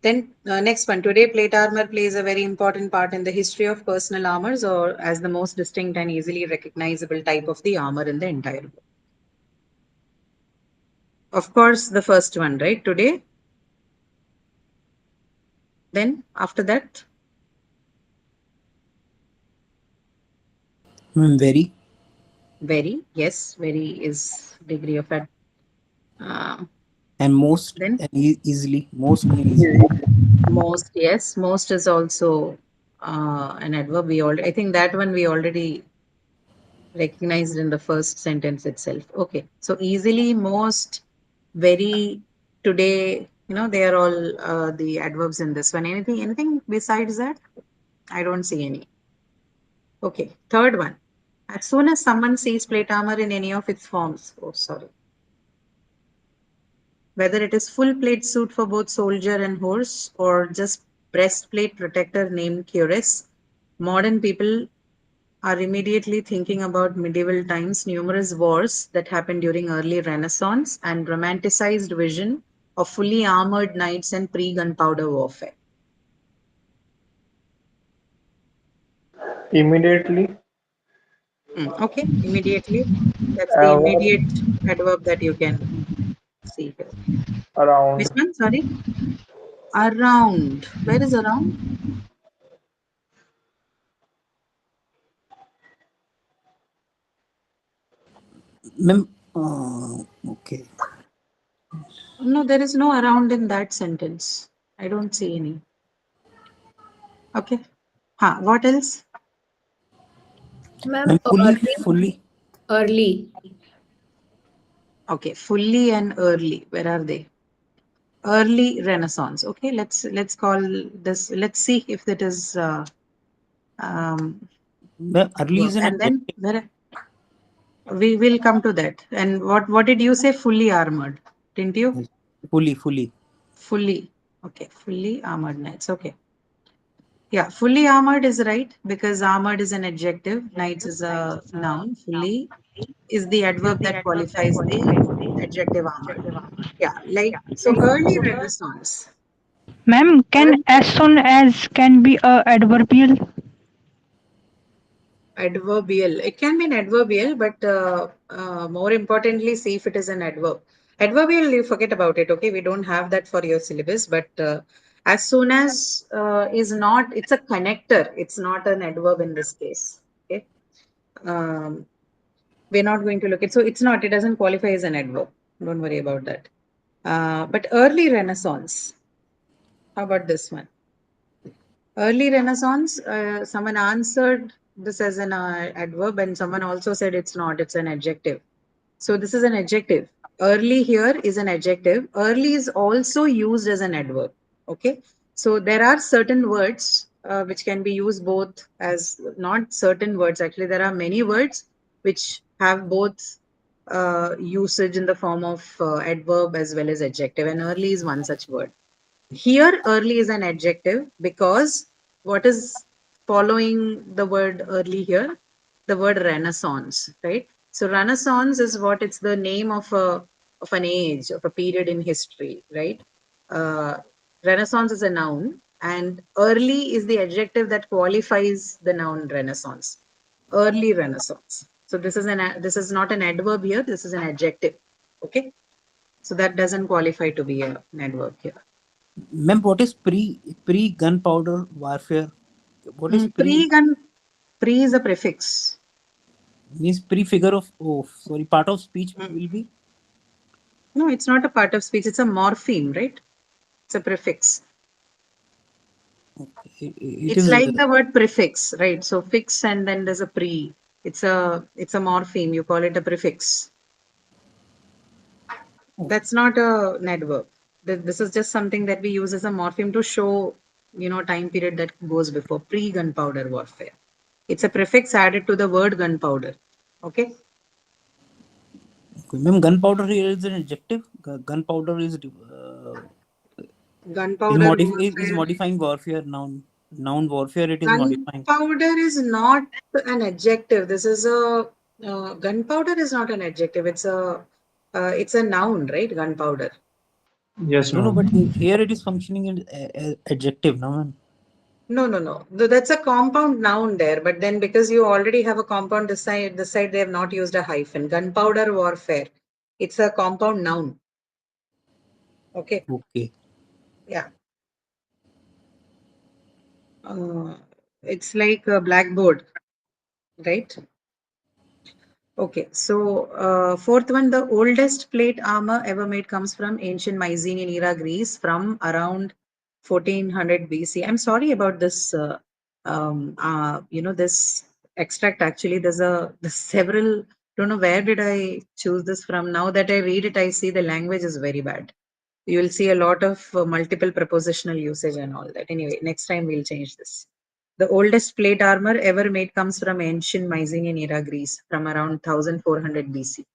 A: Then next one. Today, plate armor plays a very important part in the history of personal armors, or as the most distinct and easily recognizable type of the armor in the entire book. Of course, the first one, right? Today. Then after that,
B: I'm very.
A: very. Yes, very is degree of it.
B: And most
A: Then
B: and easily. Most and easily.
A: most, yes, most is also an adverb. We already, I think that one we already recognized in the first sentence itself. Okay, so easily, most, very, today, they are all the adverbs in this one. Anything besides that? I don't see any. Okay, third one. As soon as someone sees plate armor in any of its forms, oh, sorry. Whether it is full plate suit for both soldier and horse or just breastplate protector named cuirass, modern people are immediately thinking about medieval times, numerous wars that happened during early Renaissance, and romanticized vision of fully armored knights and pre-gunpowder warfare.
C: Immediately.
A: Okay, immediately. That's the
C: What
A: immediate adverb that you can see here. Which
C: around?
A: one? Sorry. Around. Where is around?
B: Ma'am, okay.
A: No, there is no around in that sentence. I don't see any. Okay. What else?
B: Ma'am,
G: Ma'am,
B: fully.
G: early.
A: Okay, fully and early. Where are they? Early Renaissance. Okay, let's call this. Let's see if that is. Um,
B: Ma'am, early is an
A: and then
B: adjective.
A: we will come to that. And what did you say? Fully armored, didn't you?
B: Yes. Fully.
A: Fully. Okay, fully armored knights. Okay. Yeah, fully armored is right because armored is an adjective, knights is a noun, fully is the adverb that qualifies the adjective armored. Yeah, like so early Renaissance.
F: Ma'am, can
A: Early
F: as soon as can be a adverbial?
A: adverbial. It can be an adverbial, but more importantly, see if it is an adverb. Adverbial, you forget about it. Okay, we don't have that for your syllabus, but As soon as is not, it's a connector. It's not an adverb in this case. Okay. We're not going to look at, so it's not, it doesn't qualify as an adverb. Don't worry about that. But early Renaissance, how about this one? Early Renaissance, someone answered this as an adverb, and someone also said it's not, it's an adjective. So this is an adjective. Early here is an adjective. Early is also used as an adverb. Okay. So there are certain words which can be used both as, not certain words, actually, there are many words which have both usage in the form of adverb as well as adjective, and early is one such word. Here, early is an adjective because what is following the word early here? The word Renaissance, right? So Renaissance is what, it's the name of an age, of a period in history, right? Renaissance is a noun, and early is the adjective that qualifies the noun Renaissance. Early Renaissance. So this is not an adverb here. This is an adjective. Okay. So that doesn't qualify to be an adverb here.
B: Ma'am, what is pre gunpowder warfare? What is
A: Pre is a prefix.
B: Means prefigure of, oh sorry, part of speech will be?
A: No, it's not a part of speech. It's a morpheme, right? It's a prefix.
B: Okay.
A: It's like the word prefix, right? So fix and then there's a pre. It's a morpheme. You call it a prefix. That's not an adverb. This is just something that we use as a morpheme to show, time period that goes before pre-gunpowder warfare. It's a prefix added to the word gunpowder. Okay.
B: Ma'am, gunpowder here is an adjective. Gunpowder is
A: Gunpowder
B: is modifying warfare noun. Noun warfare, it is modifying.
A: Gunpowder is not an adjective. This is a gunpowder is not an adjective. It's a noun, right? Gunpowder.
C: Yes,
B: No,
C: ma'am.
B: but here it is functioning in adjective, no, ma'am.
A: No. That's a compound noun there. But then because you already have a compound this side they have not used a hyphen. Gunpowder warfare. It's a compound noun. Okay.
B: Okay.
A: Yeah. It's like a blackboard, right? Okay, so fourth one, the oldest plate armor ever made comes from ancient Mycenaean era Greece from around 1400 BC. I'm sorry about this, this extract. Actually, there's several, don't know where did I choose this from. Now that I read it, I see the language is very bad. You will see a lot of multiple prepositional usage and all that. Anyway, next time we'll change this. The oldest plate armor ever made comes from ancient Mycenaean era Greece from around 1400 BC.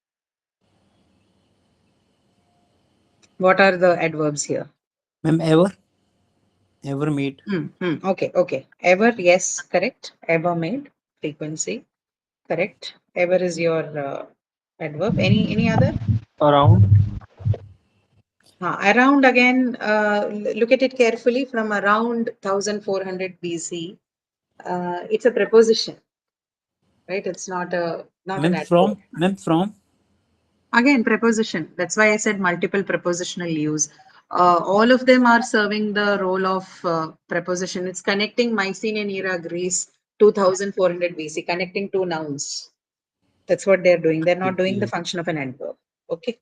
A: What are the adverbs here?
B: Ma'am, ever made.
A: Okay. Ever, yes, correct. Ever made, frequency, correct. Ever is your adverb. Any other?
C: Around.
A: Around again, look at it carefully. From around 1400 BC, it's a preposition, right? It's not an adverb.
B: From.
A: Again, preposition. That's why I said multiple prepositional use. All of them are serving the role of preposition. It's connecting Mycenaean era Greece 2400 BC, connecting two nouns. That's what they're doing. They're not doing the function of an adverb. Okay.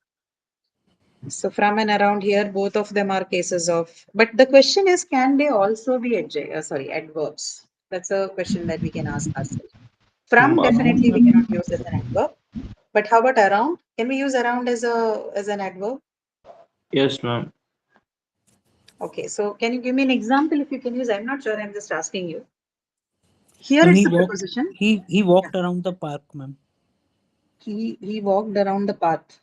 A: So from and around here, both of them are cases of, but the question is, can they also be adverbs? That's a question that we can ask ourselves. From, definitely we cannot use as an adverb. But how about around? Can we use around as an adverb?
C: Yes, ma'am.
A: Okay, so can you give me an example if you can use? I'm not sure. I'm just asking you. Here
B: Ma'am,
A: it's a preposition.
B: He walked around the park, ma'am.
A: He walked around the path.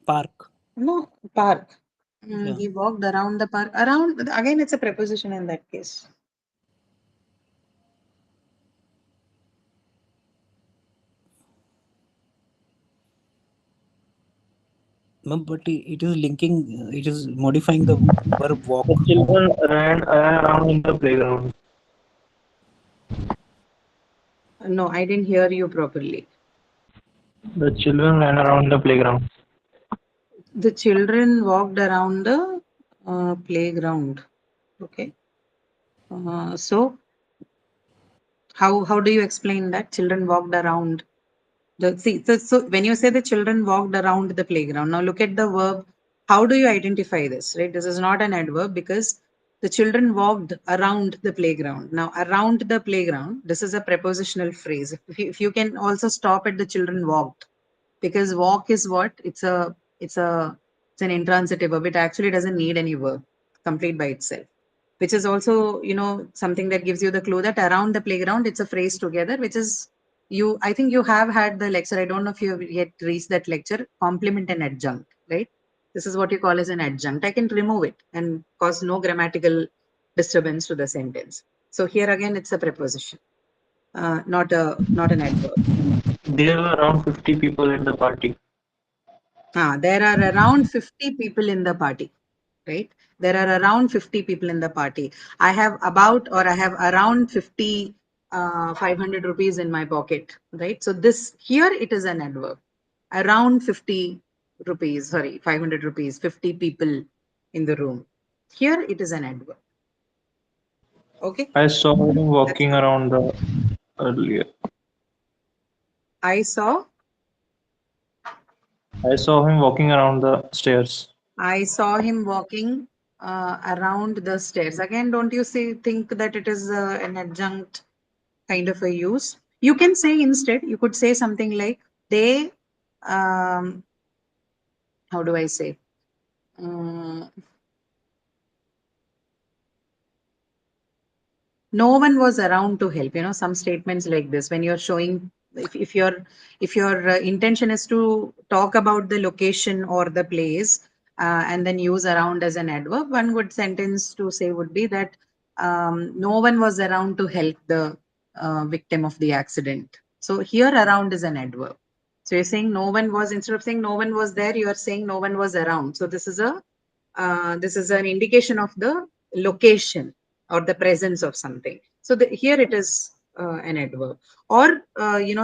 B: Park.
A: No, park.
B: Yeah.
A: He walked around the park. Around, again, it's a preposition in that case.
B: Ma'am, but it is linking, it is modifying the verb walk.
C: The children ran around in the playground.
A: No, I didn't hear you properly.
C: The children ran around the playground.
A: The children walked around the playground. Okay. So how do you explain that children walked around? So when you say the children walked around the playground, now look at the verb. How do you identify this? Right, this is not an adverb because the children walked around the playground. Now, around the playground, this is a prepositional phrase. If you can also stop at the children walked, because walk is what? It's an intransitive verb. It actually doesn't need any verb, complete by itself, which is also, something that gives you the clue that around the playground, it's a phrase together, which is I think you have had the lecture. I don't know if you have yet reached that lecture, complement and adjunct, right? This is what you call as an adjunct. I can remove it and cause no grammatical disturbance to the sentence. So here again, it's a preposition, not an adverb.
C: There were around 50 people in the party.
A: There are around 50 people in the party, right? There are around 50 people in the party. I have around 50, 500 rupees in my pocket, right? So this here it is an adverb. Around 50 rupees, sorry, 500 rupees, 50 people in the room. Here it is an adverb. Okay.
C: I saw him walking around the earlier.
A: I saw
C: him walking around the stairs.
A: him walking around the stairs. Again, don't you think that it is an adjunct kind of a use? You can say instead, you could say something like they, how do I say? No one was around to help. Some statements like this, when you're showing, if your intention is to talk about the location or the place, and then use around as an adverb, one good sentence to say would be that no one was around to help the victim of the accident. So here around is an adverb. So you're saying no one was, instead of saying no one was there, you are saying no one was around. So this is an indication of the location or the presence of something. So here it is an adverb. Or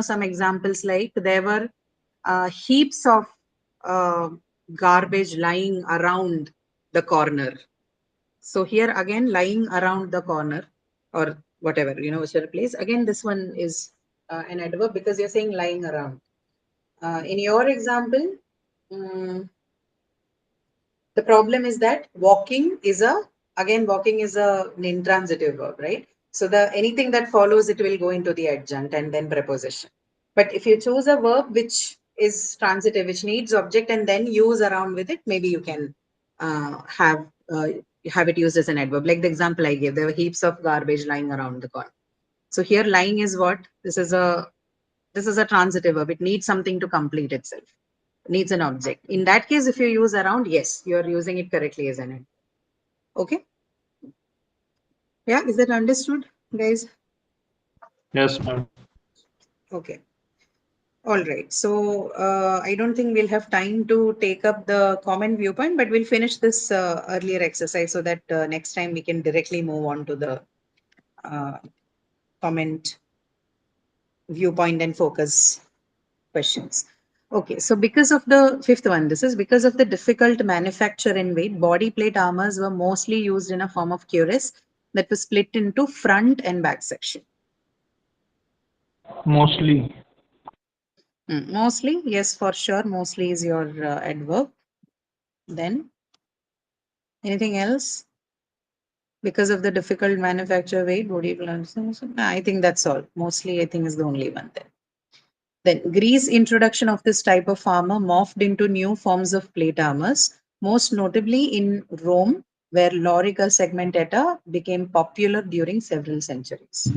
A: some examples like there were heaps of garbage lying around the corner. So here again, lying around the corner or whatever, whichever place. Again, this one is an adverb because you're saying lying around. In your example, the problem is that walking is an intransitive verb, right? So anything that follows it will go into the adjunct and then preposition. But if you choose a verb which is transitive, which needs object and then use around with it, maybe you can have it used as an adverb. Like the example I gave, there were heaps of garbage lying around the corner. So here lying is what? This is a transitive verb. It needs something to complete itself. Needs an object. In that case, if you use around, yes, you are using it correctly as an adverb. Okay. Yeah, is that understood, guys?
C: Yes, ma'am.
A: Okay. All right. So I don't think we'll have time to take up the comment viewpoint, but we'll finish this earlier exercise so that next time we can directly move on to the comment viewpoint and focus questions. Okay, so because of the fifth one, this is because of the difficult manufacture and weight, body plate armors were mostly used in a form of cuirass that was split into front and back section.
C: Mostly.
A: Mostly, yes, for sure. Mostly is your adverb. Then, anything else? Because of the difficult manufacture weight, body plate. I think that's all. Mostly, I think is the only one there. Then Greece introduction of this type of armor morphed into new forms of plate armors, most notably in Rome, where lorica segmentata became popular during several centuries.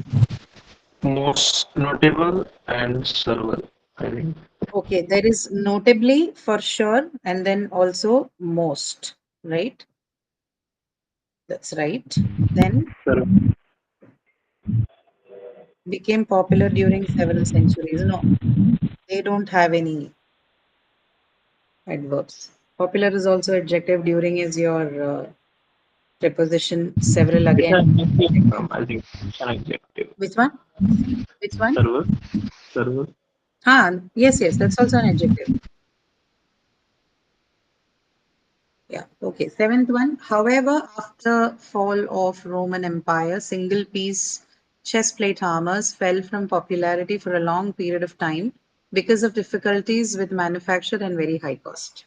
C: Most notable and serval, I think.
A: Okay, there is notably for sure, and then also most, right? That's right. Then
C: Serval.
A: became popular during several centuries. No, they don't have any adverbs. Popular is also adjective. During is your preposition. Several
C: It's
A: again.
C: an adjective, I think. It's an adjective.
A: Which one? Which one?
C: Serval. Serval.
A: Yes, that's also an adjective. Yeah, okay. Seventh one. However, after fall of Roman Empire, single piece chest plate armors fell from popularity for a long period of time because of difficulties with manufacture and very high cost.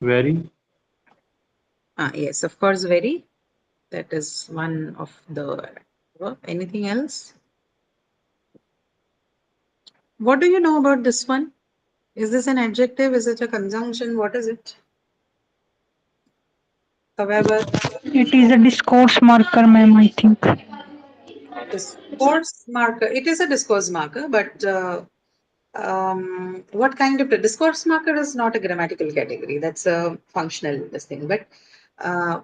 C: Very.
A: Yes, of course, very. That is one of the. Anything else? What do you know about this one? Is this an adjective? Is it a conjunction? What is it? However,
F: It is a discourse marker, ma'am, I think.
A: discourse marker. It is a discourse marker, but what kind of discourse marker is not a grammatical category. That's a functional this thing. But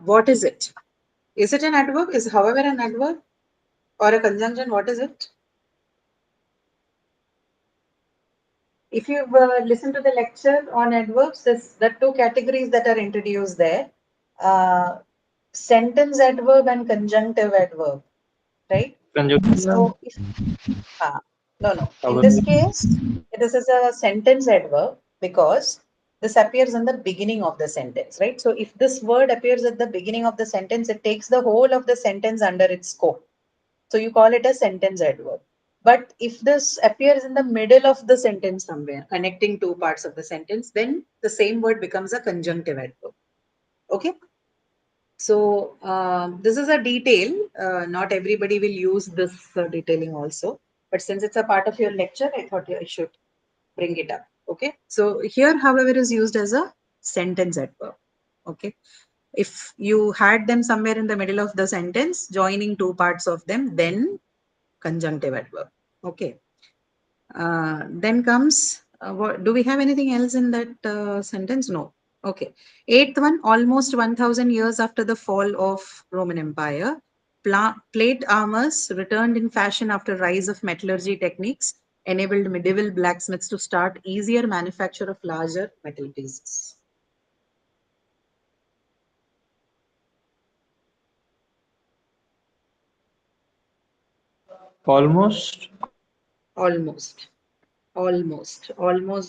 A: what is it? Is it an adverb? Is however an adverb or a conjunction? What is it? If you've listened to the lecture on adverbs, there are two categories that are introduced there. Sentence adverb and conjunctive adverb, right?
C: Conjunction.
A: So, no. In
C: However.
A: this case, this is a sentence adverb because this appears in the beginning of the sentence, right? So, if this word appears at the beginning of the sentence, it takes the whole of the sentence under its scope. So, you call it a sentence adverb. But if this appears in the middle of the sentence somewhere, connecting two parts of the sentence, then the same word becomes a conjunctive adverb. Okay? So this is a detail. Not everybody will use this detailing also. But since it's a part of your lecture, I thought I should bring it up. Okay. So here, however, is used as a sentence adverb. Okay. If you had them somewhere in the middle of the sentence, joining two parts of them, then conjunctive adverb. Okay. Then comes, do we have anything else in that sentence? No. Okay. Eighth one, almost 1000 years after the fall of Roman Empire, plate armors returned in fashion after rise of metallurgy techniques enabled medieval blacksmiths to start easier manufacture of larger metal pieces.
C: Almost.
A: Almost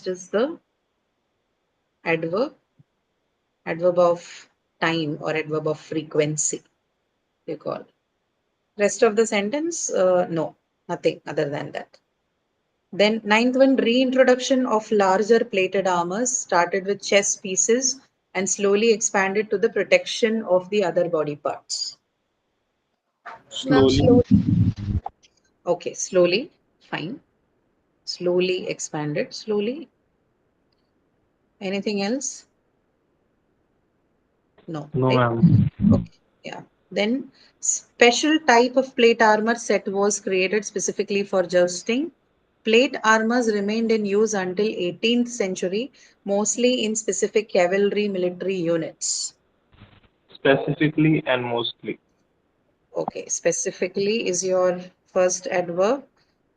A: is the adverb of time or adverb of frequency, you call. Rest of the sentence, no, nothing other than that. Then ninth one, reintroduction of larger plated armors started with chest pieces and slowly expanded to the protection of the other body parts.
C: Slowly.
A: Okay, slowly, fine. Slowly expanded, slowly. Anything else? No.
C: No,
A: right?
C: ma'am.
A: Okay, yeah. Then special type of plate armor set was created specifically for jousting. Plate armors remained in use until 18th century, mostly in specific cavalry military units.
C: Specifically and mostly.
A: Okay, specifically is your first adverb.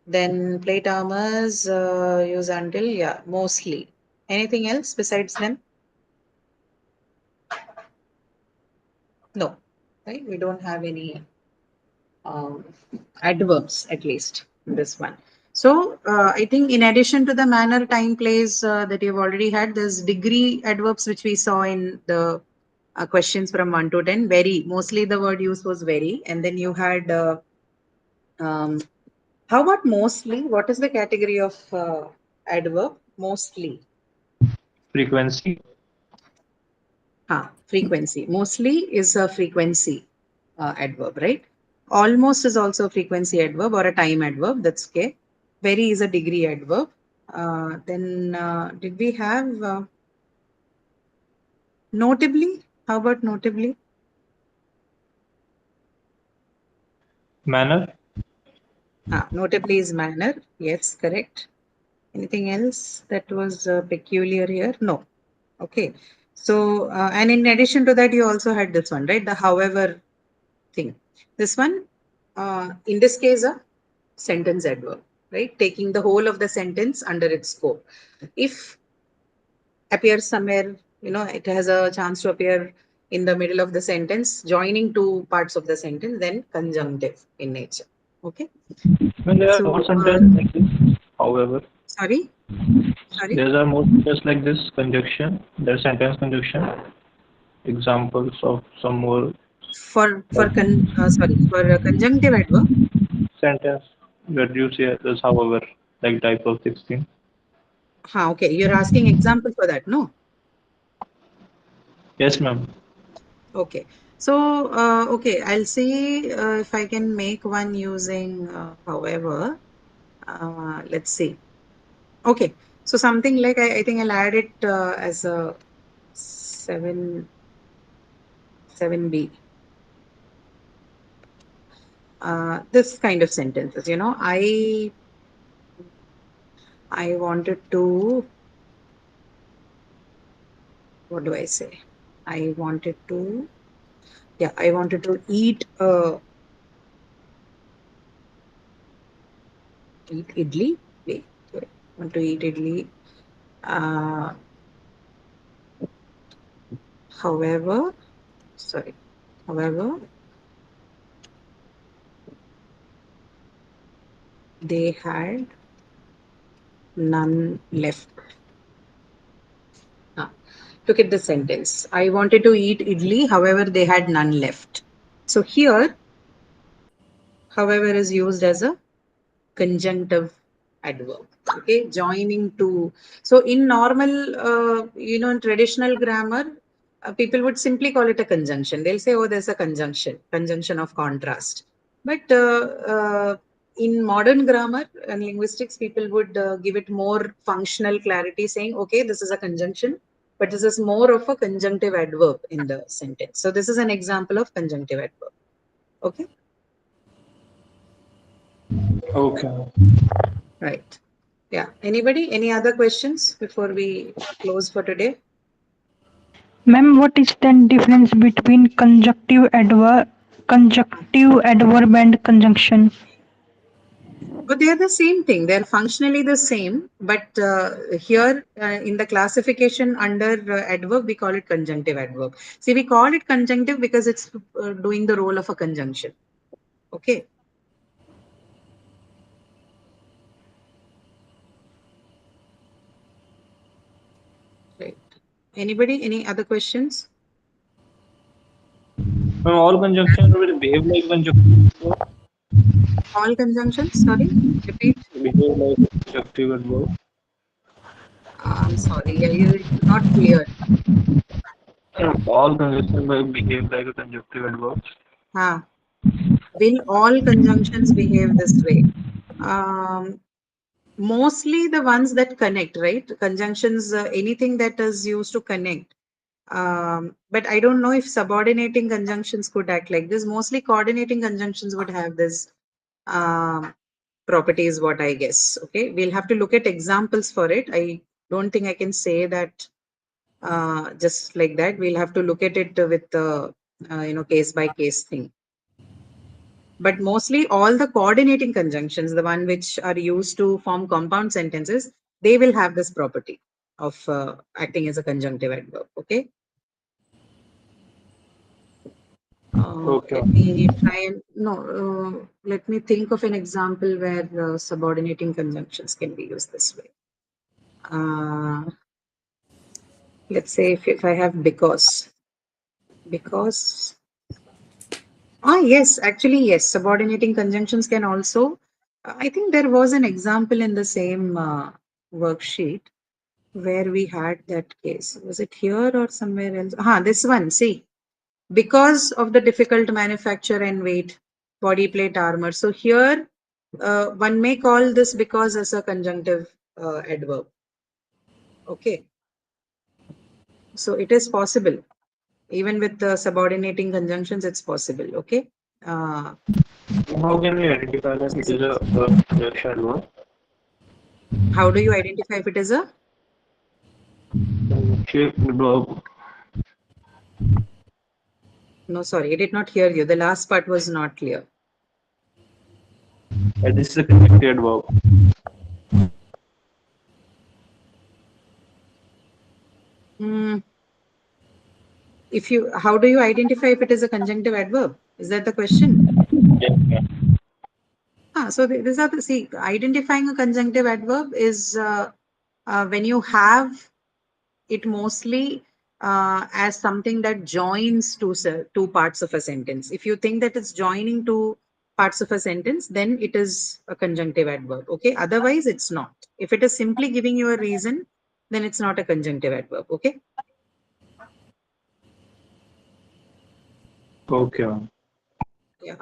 A: Then plate armors use until, yeah, mostly. Anything else besides them? No, right? We don't have any adverbs, at least in this one. So I think in addition to the manner, time, place that you've already had, there's degree adverbs which we saw in the questions from 1 to 10. Very, mostly the word used was very. And then you had, how about mostly? What is the category of adverb? Mostly.
C: Frequency.
A: Frequency. Mostly is a frequency adverb, right? Almost is also a frequency adverb or a time adverb. That's okay. Very is a degree adverb. Then did we have notably? How about notably?
C: Manner.
A: Notably is manner. Yes, correct. Anything else that was peculiar here? No. Okay. So, and in addition to that, you also had this one, right? The however thing. This one, in this case, a sentence adverb, right? Taking the whole of the sentence under its scope. If appears somewhere, it has a chance to appear in the middle of the sentence, joining two parts of the sentence, then conjunctive in nature. Okay.
C: When there are
A: So,
C: no sentences like this, however.
A: Sorry? Sorry.
C: There are more just like this conjunction. There's sentence conjunction. Examples of some more
A: For conjunctive adverb.
C: sentence that you say as however, like type of this thing.
A: Okay. You're asking example for that, no?
C: Yes, ma'am.
A: Okay. So, okay, I'll see if I can make one using however. Let's see. Okay. So something like I think I'll add it as a 7B. This kind of sentences, you know, I wanted to, what do I say? I wanted to eat idli. Wait, I want to eat idli. However, they had none left. Look at the sentence. I wanted to eat idli, however, they had none left. So here, however, is used as a conjunctive adverb. Okay, joining two. So in normal, in traditional grammar, people would simply call it a conjunction. They'll say, oh, there's a conjunction of contrast. But in modern grammar and linguistics, people would give it more functional clarity, saying, okay, this is a conjunction, but this is more of a conjunctive adverb in the sentence. So this is an example of conjunctive adverb. Okay.
C: Okay.
A: Right. Yeah. Anybody? Any other questions before we close for today?
F: Ma'am, what is the difference between conjunctive adverb and conjunction?
A: But they are the same thing. They're functionally the same. But here in the classification under adverb, we call it conjunctive adverb. See, we call it conjunctive because it's doing the role of a conjunction. Okay. Right. Anybody? Any other questions?
C: Ma'am, all conjunctions will behave like conjunctive.
A: All conjunctions? Sorry. Repeat.
C: Behave like conjunctive adverb.
A: I'm sorry. You're not clear.
C: All conjunctions will behave like a conjunctive adverb.
A: Will all conjunctions behave this way? Mostly the ones that connect, right? Conjunctions, anything that is used to connect. But I don't know if subordinating conjunctions could act like this. Mostly coordinating conjunctions would have this property is what I guess. Okay, we'll have to look at examples for it. I don't think I can say that just like that. We'll have to look at it with the case by case thing. But mostly all the coordinating conjunctions, the one which are used to form compound sentences, they will have this property of acting as a conjunctive adverb. Okay.
C: Okay.
A: Let me try and let me think of an example where subordinating conjunctions can be used this way. Let's say if I have because. Yes, actually, yes. Subordinating conjunctions can also, I think there was an example in the same worksheet where we had that case. Was it here or somewhere else? This one, see, because of the difficult manufacture and weight, body plate armor. So here, one may call this because as a conjunctive adverb. Okay. So it is possible. Even with the subordinating conjunctions, it's possible. Okay.
C: How can we identify that it is a conjunction adverb?
A: How do you identify if it is a?
C: Conjunction adverb.
A: No, sorry, I did not hear you. The last part was not clear.
C: This is a conjunctive adverb.
A: How do you identify if it is a conjunctive adverb? Is that the question?
C: Yes.
A: So these are see, identifying a conjunctive adverb is when you have it mostly as something that joins two parts of a sentence. If you think that it's joining two parts of a sentence, then it is a conjunctive adverb. Okay. Otherwise, it's not. If it is simply giving you a reason, then it's not a conjunctive adverb. Okay.
C: Okay, ma'am.
A: Yeah.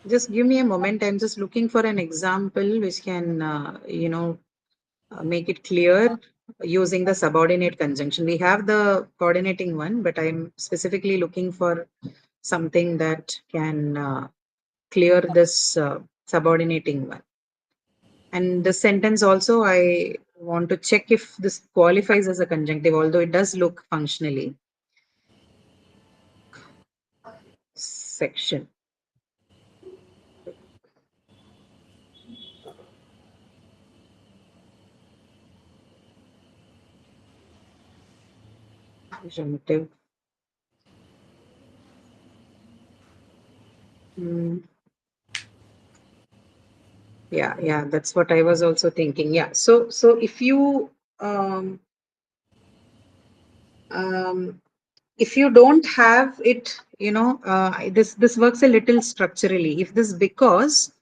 A: Just give me a moment. I'm just looking for an example which can, make it clear using the subordinate conjunction. We have the coordinating one, but I'm specifically looking for something that can clear this subordinating one. And the sentence also, I want to check if this qualifies as a conjunctive, although it does look functionally. Section. Conjunctive. Yeah, that's what I was also thinking. Yeah. So if you if you don't have it, this works a little structurally. If this because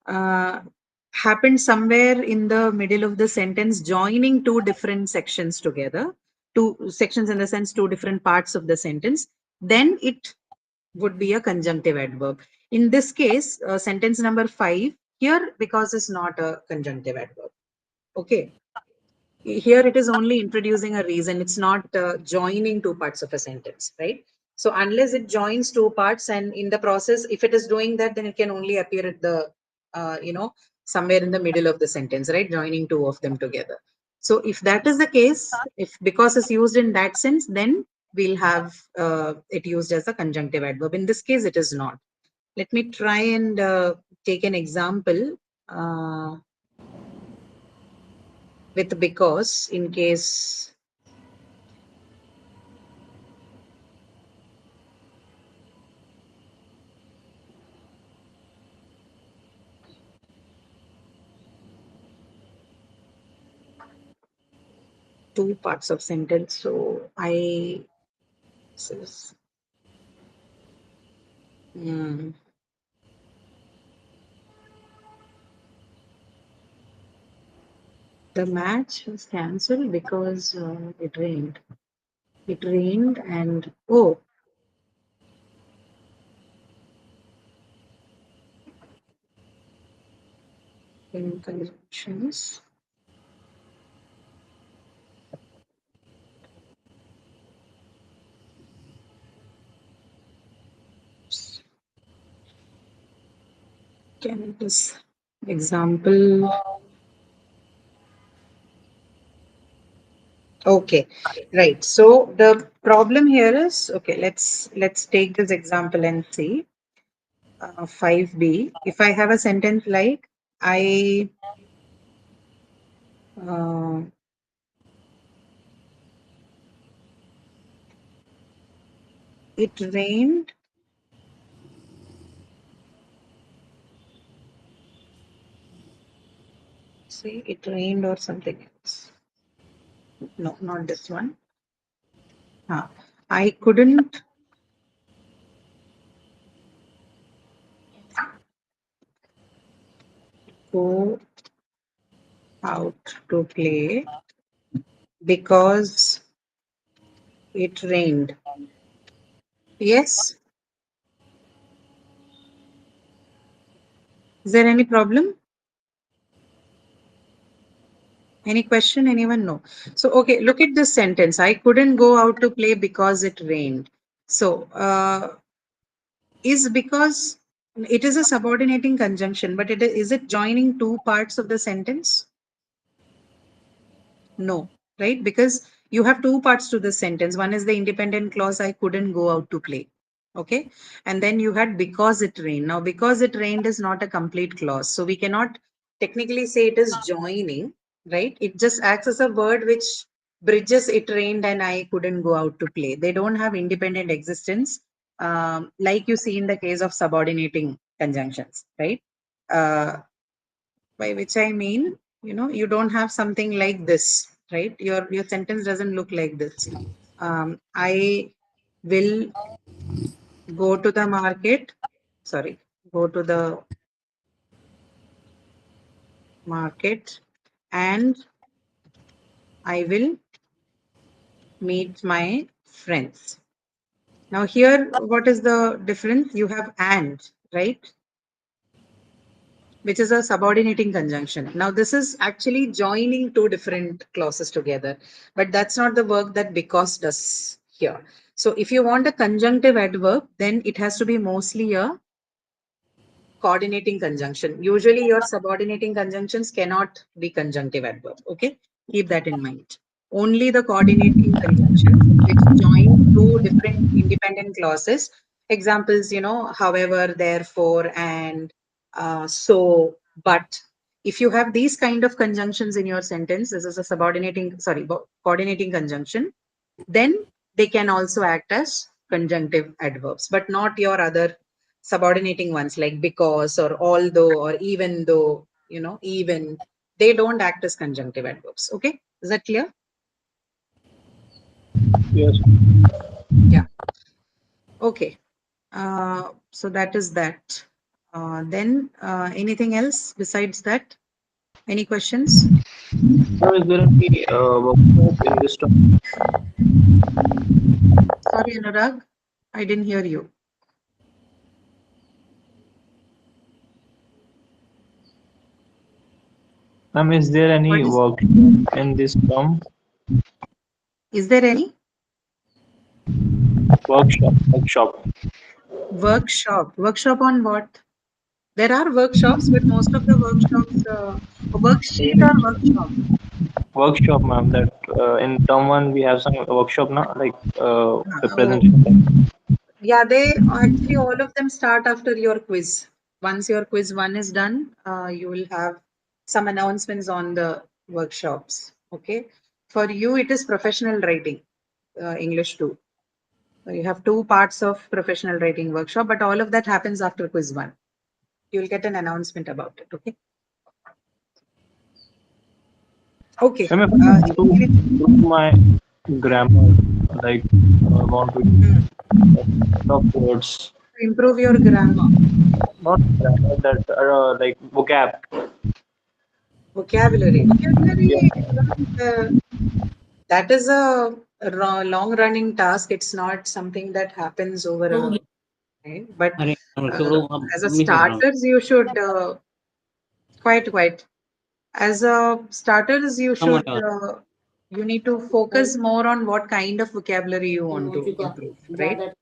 A: happened somewhere in the middle of the sentence, joining two different sections together, two sections in the sense two different parts of the sentence, then it would be a conjunctive adverb. In this case, sentence number 5, here because is not a conjunctive adverb. Okay. Here it is only introducing a reason. It's not joining two parts of a sentence, right? So unless it joins two parts, and in the process, if it is doing that, then it can only appear at the, somewhere in the middle of the sentence, right? Joining two of them together. So if that is the case, if because is used in that sense, then we'll have it used as a conjunctive adverb. In this case, it is not. Let me try and take an example. With because, in case two parts of sentence. So I says, the match was cancelled because it rained. It rained and in conjunctions. Can this example? Okay, right. So the problem here is, okay, let's take this example and see. 5b. If I have a sentence like I it rained say it rained or something else. No, not this one. I couldn't go out to play because it rained. Yes. Is there any problem? Any question? Anyone? No. So, okay, look at this sentence. I couldn't go out to play because it rained. So, is because it is a subordinating conjunction, but is it joining two parts of the sentence? No, right? Because you have two parts to the sentence. One is the independent clause, I couldn't go out to play. Okay. And then you had because it rained. Now, because it rained is not a complete clause. So we cannot technically say it is joining, right? It just acts as a word which bridges it rained and I couldn't go out to play. They don't have independent existence, like you see in the case of subordinating conjunctions, right? By which I mean, you don't have something like this, right? Your sentence doesn't look like this. I will go to the market. Sorry, go to the market and I will meet my friends. Now here, what is the difference? You have and, right? Which is a subordinating conjunction. Now this is actually joining two different clauses together, but that's not the work that because does here. So if you want a conjunctive adverb, then it has to be mostly a coordinating conjunction. Usually your subordinating conjunctions cannot be conjunctive adverb. Okay, keep that in mind. Only the coordinating conjunctions which join two different independent clauses. Examples, however, therefore, and so, but. If you have these kind of conjunctions in your sentence, this is a coordinating conjunction, then they can also act as conjunctive adverbs, but not your other subordinating ones like because or although or even though, even they don't act as conjunctive adverbs. Okay, is that clear?
C: Yes.
A: Yeah. Okay. So that is that. Then anything else besides that? Any questions?
C: So is there any workshop in this topic?
A: Sorry, Anurag, I didn't hear you.
C: Ma'am, is there any
A: What is-
C: workshop in this term?
A: Is there any
C: Workshop.
A: workshop on what? There are workshops, but most of the workshops, a worksheet or workshop.
C: Workshop, ma'am. That in term one we have some workshop now, like
A: Oh,
C: representation.
A: yeah, they actually all of them start after your quiz. Once your quiz one is done, you will have some announcements on the workshops. Okay. For you, it is professional writing, English 2. So you have two parts of professional writing workshop, but all of that happens after quiz one. You'll get an announcement about it. Okay. Okay.
C: Ma'am, if I want to improve my grammar, like want to top words,
A: Improve your grammar.
C: not grammar, that like vocab.
A: Vocabulary.
C: Yeah.
A: Vocabulary, that is a long running task. It's not something that happens over a right? But
B: अरे
A: as a
B: miss कर रहा हूँ.
A: starters, you should quite. As a starters, you
B: Come on,
A: should you need to focus more on what kind of vocabulary you want to improve, right?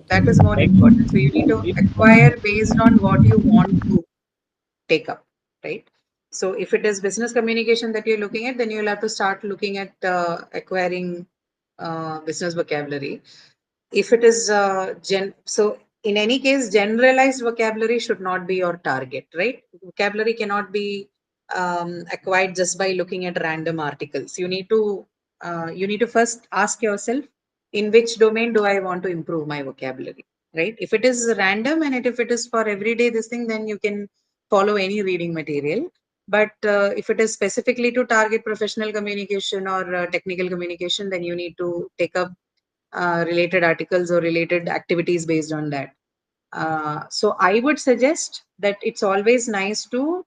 A: That is more important. So you need to acquire based on what you want to take up, right? So if it is business communication that you're looking at, then you'll have to start looking at acquiring business vocabulary. If it is so in any case, generalized vocabulary should not be your target, right? Vocabulary cannot be acquired just by looking at random articles. You need to first ask yourself, in which domain do I want to improve my vocabulary, right? If it is random and if it is for everyday this thing, then you can follow any reading material. But if it is specifically to target professional communication or technical communication, then you need to take up related articles or related activities based on that. So I would suggest that it's always nice to,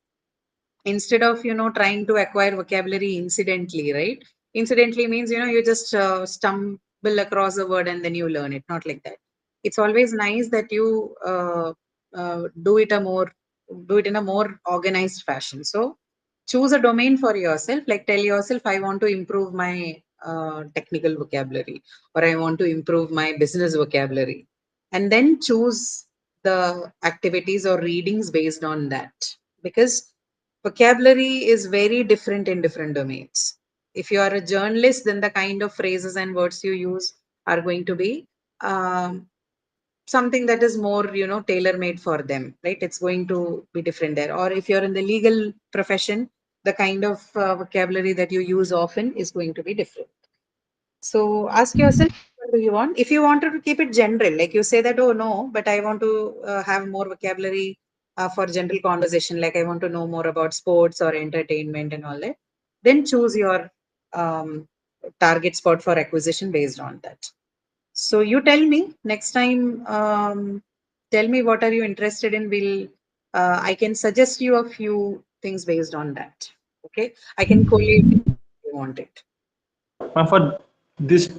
A: instead of trying to acquire vocabulary incidentally, right? Incidentally means you just stumble across a word and then you learn it. Not like that. It's always nice that you do it in a more organized fashion. So choose a domain for yourself, like tell yourself, I want to improve my technical vocabulary, or I want to improve my business vocabulary, and then choose the activities or readings based on that. Because vocabulary is very different in different domains. If you are a journalist, then the kind of phrases and words you use are going to be something that is more, tailor made for them, right? It's going to be different there. Or if you're in the legal profession, the kind of vocabulary that you use often is going to be different. So ask yourself, what do you want? If you wanted to keep it general, like you say that, oh no, but I want to have more vocabulary for general conversation, like I want to know more about sports or entertainment and all that, then choose your target spot for acquisition based on that. So you tell me next time, tell me what are you interested in. I can suggest you a few things based on that. Okay. I can collate if you want it.
C: For this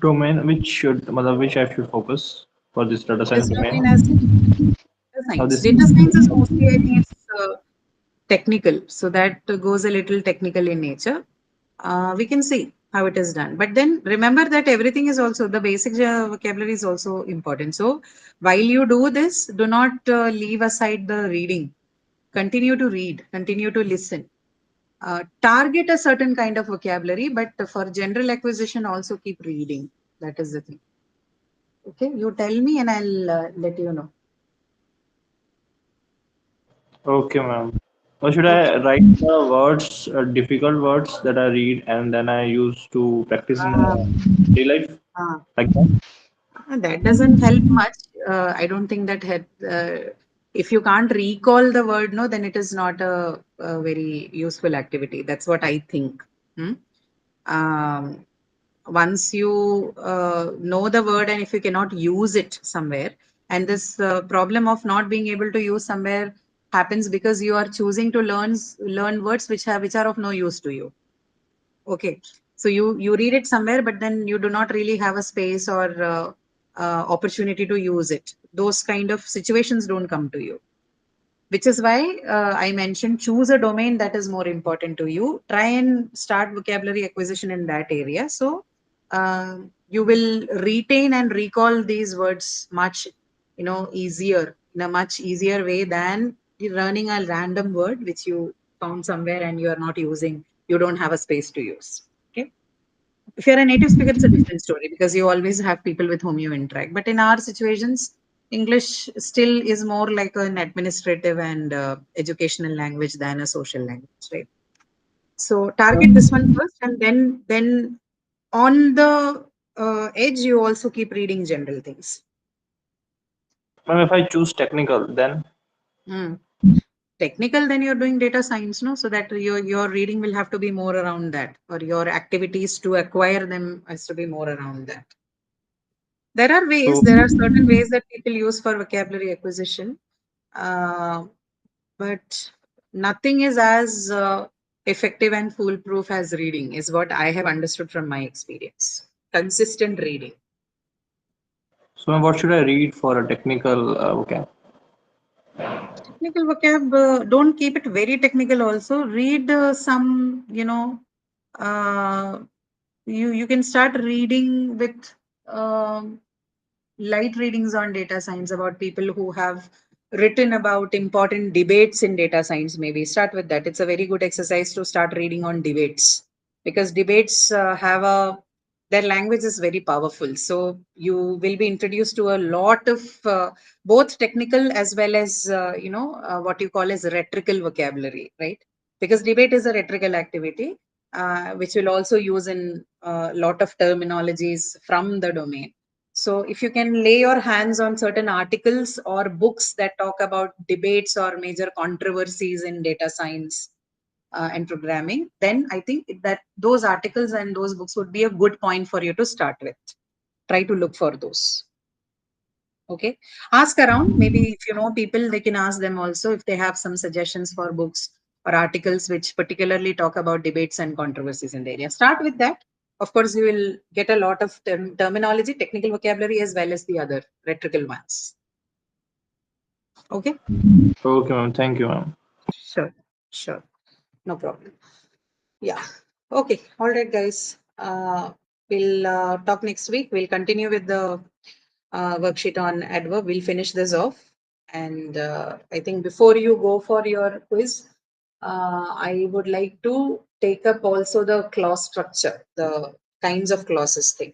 C: domain, which I should focus for this data science
A: This domain
C: domain?
A: as data
C: Now
A: science.
C: this
A: Data science is mostly, I think, it's technical. So that goes a little technical in nature. We can see how it is done. But then remember that everything is also, the basic vocabulary is also important. So while you do this, do not leave aside the reading. Continue to read, continue to listen. Target a certain kind of vocabulary, but for general acquisition, also keep reading. That is the thing. Okay, you tell me and I'll let you know.
C: Okay, ma'am. Or should
A: Okay.
C: I write the words, difficult words that I read and then I use to practice in
A: Uh,
C: daily life
A: uh,
C: like that?
A: that doesn't help much. I don't think that if you can't recall the word, no, then it is not a very useful activity. That's what I think. Hmm? Um, Once you know the word and if you cannot use it somewhere, and this problem of not being able to use somewhere happens because you are choosing to learn words which are of no use to you. Okay, so you read it somewhere, but then you do not really have a space or opportunity to use it. Those kind of situations don't come to you, which is why I mentioned choose a domain that is more important to you. Try and start vocabulary acquisition in that area. So you will retain and recall these words much, easier in a much easier way than learning a random word which you found somewhere and you are not using. You don't have a space to use. Okay. If you're a native speaker, it's a different story because you always have people with whom you interact. But in our situations, English still is more like an administrative and educational language than a social language, right? So target this one first, and then on the edge, you also keep reading general things.
C: Ma'am, if I choose technical, then
A: Hmm. Technical, then you're doing data science, no? So that your reading will have to be more around that, or your activities to acquire them has to be more around that.
C: so
A: There are certain ways that people use for vocabulary acquisition, uh, but nothing is as effective and foolproof as reading, is what I have understood from my experience. Consistent reading.
C: so ma'am, what should I read for a technical vocab?
A: Technical vocab, don't keep it very technical also. Read some, uh, you can start reading with um, light readings on data science about people who have written about important debates in data science. Maybe start with that. It's a very good exercise to start reading on debates, because debates have their language is very powerful. So you will be introduced to a lot of both technical as well as what you call as rhetorical vocabulary, right? Because debate is a rhetorical activity, which will also use in a lot of terminologies from the domain. So if you can lay your hands on certain articles or books that talk about debates or major controversies in data science and programming, then I think that those articles and those books would be a good point for you to start with. Try to look for those. Okay. Ask around. Maybe if you know people, they can ask them also if they have some suggestions for books or articles which particularly talk about debates and controversies in the area. Start with that. Of course, you will get a lot of terminology, technical vocabulary, as well as the other rhetorical ones. Okay.
C: Okay, ma'am. Thank you, ma'am.
A: Sure. Sure. No problem. Yeah. Okay. All right, guys. We'll talk next week. We'll continue with the worksheet on adverb. We'll finish this off. And I think before you go for your quiz, I would like to take up also the clause structure, the kinds of clauses thing.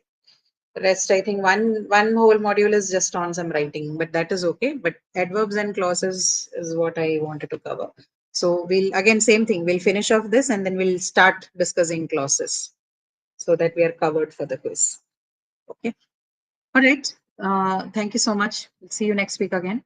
A: Rest, I think one whole module is just on some writing, but that is okay. But adverbs and clauses is what I wanted to cover. So we'll again same thing. We'll finish off this and then we'll start discussing clauses so that we are covered for the quiz. Okay. All right. Thank you so much. See you next week again.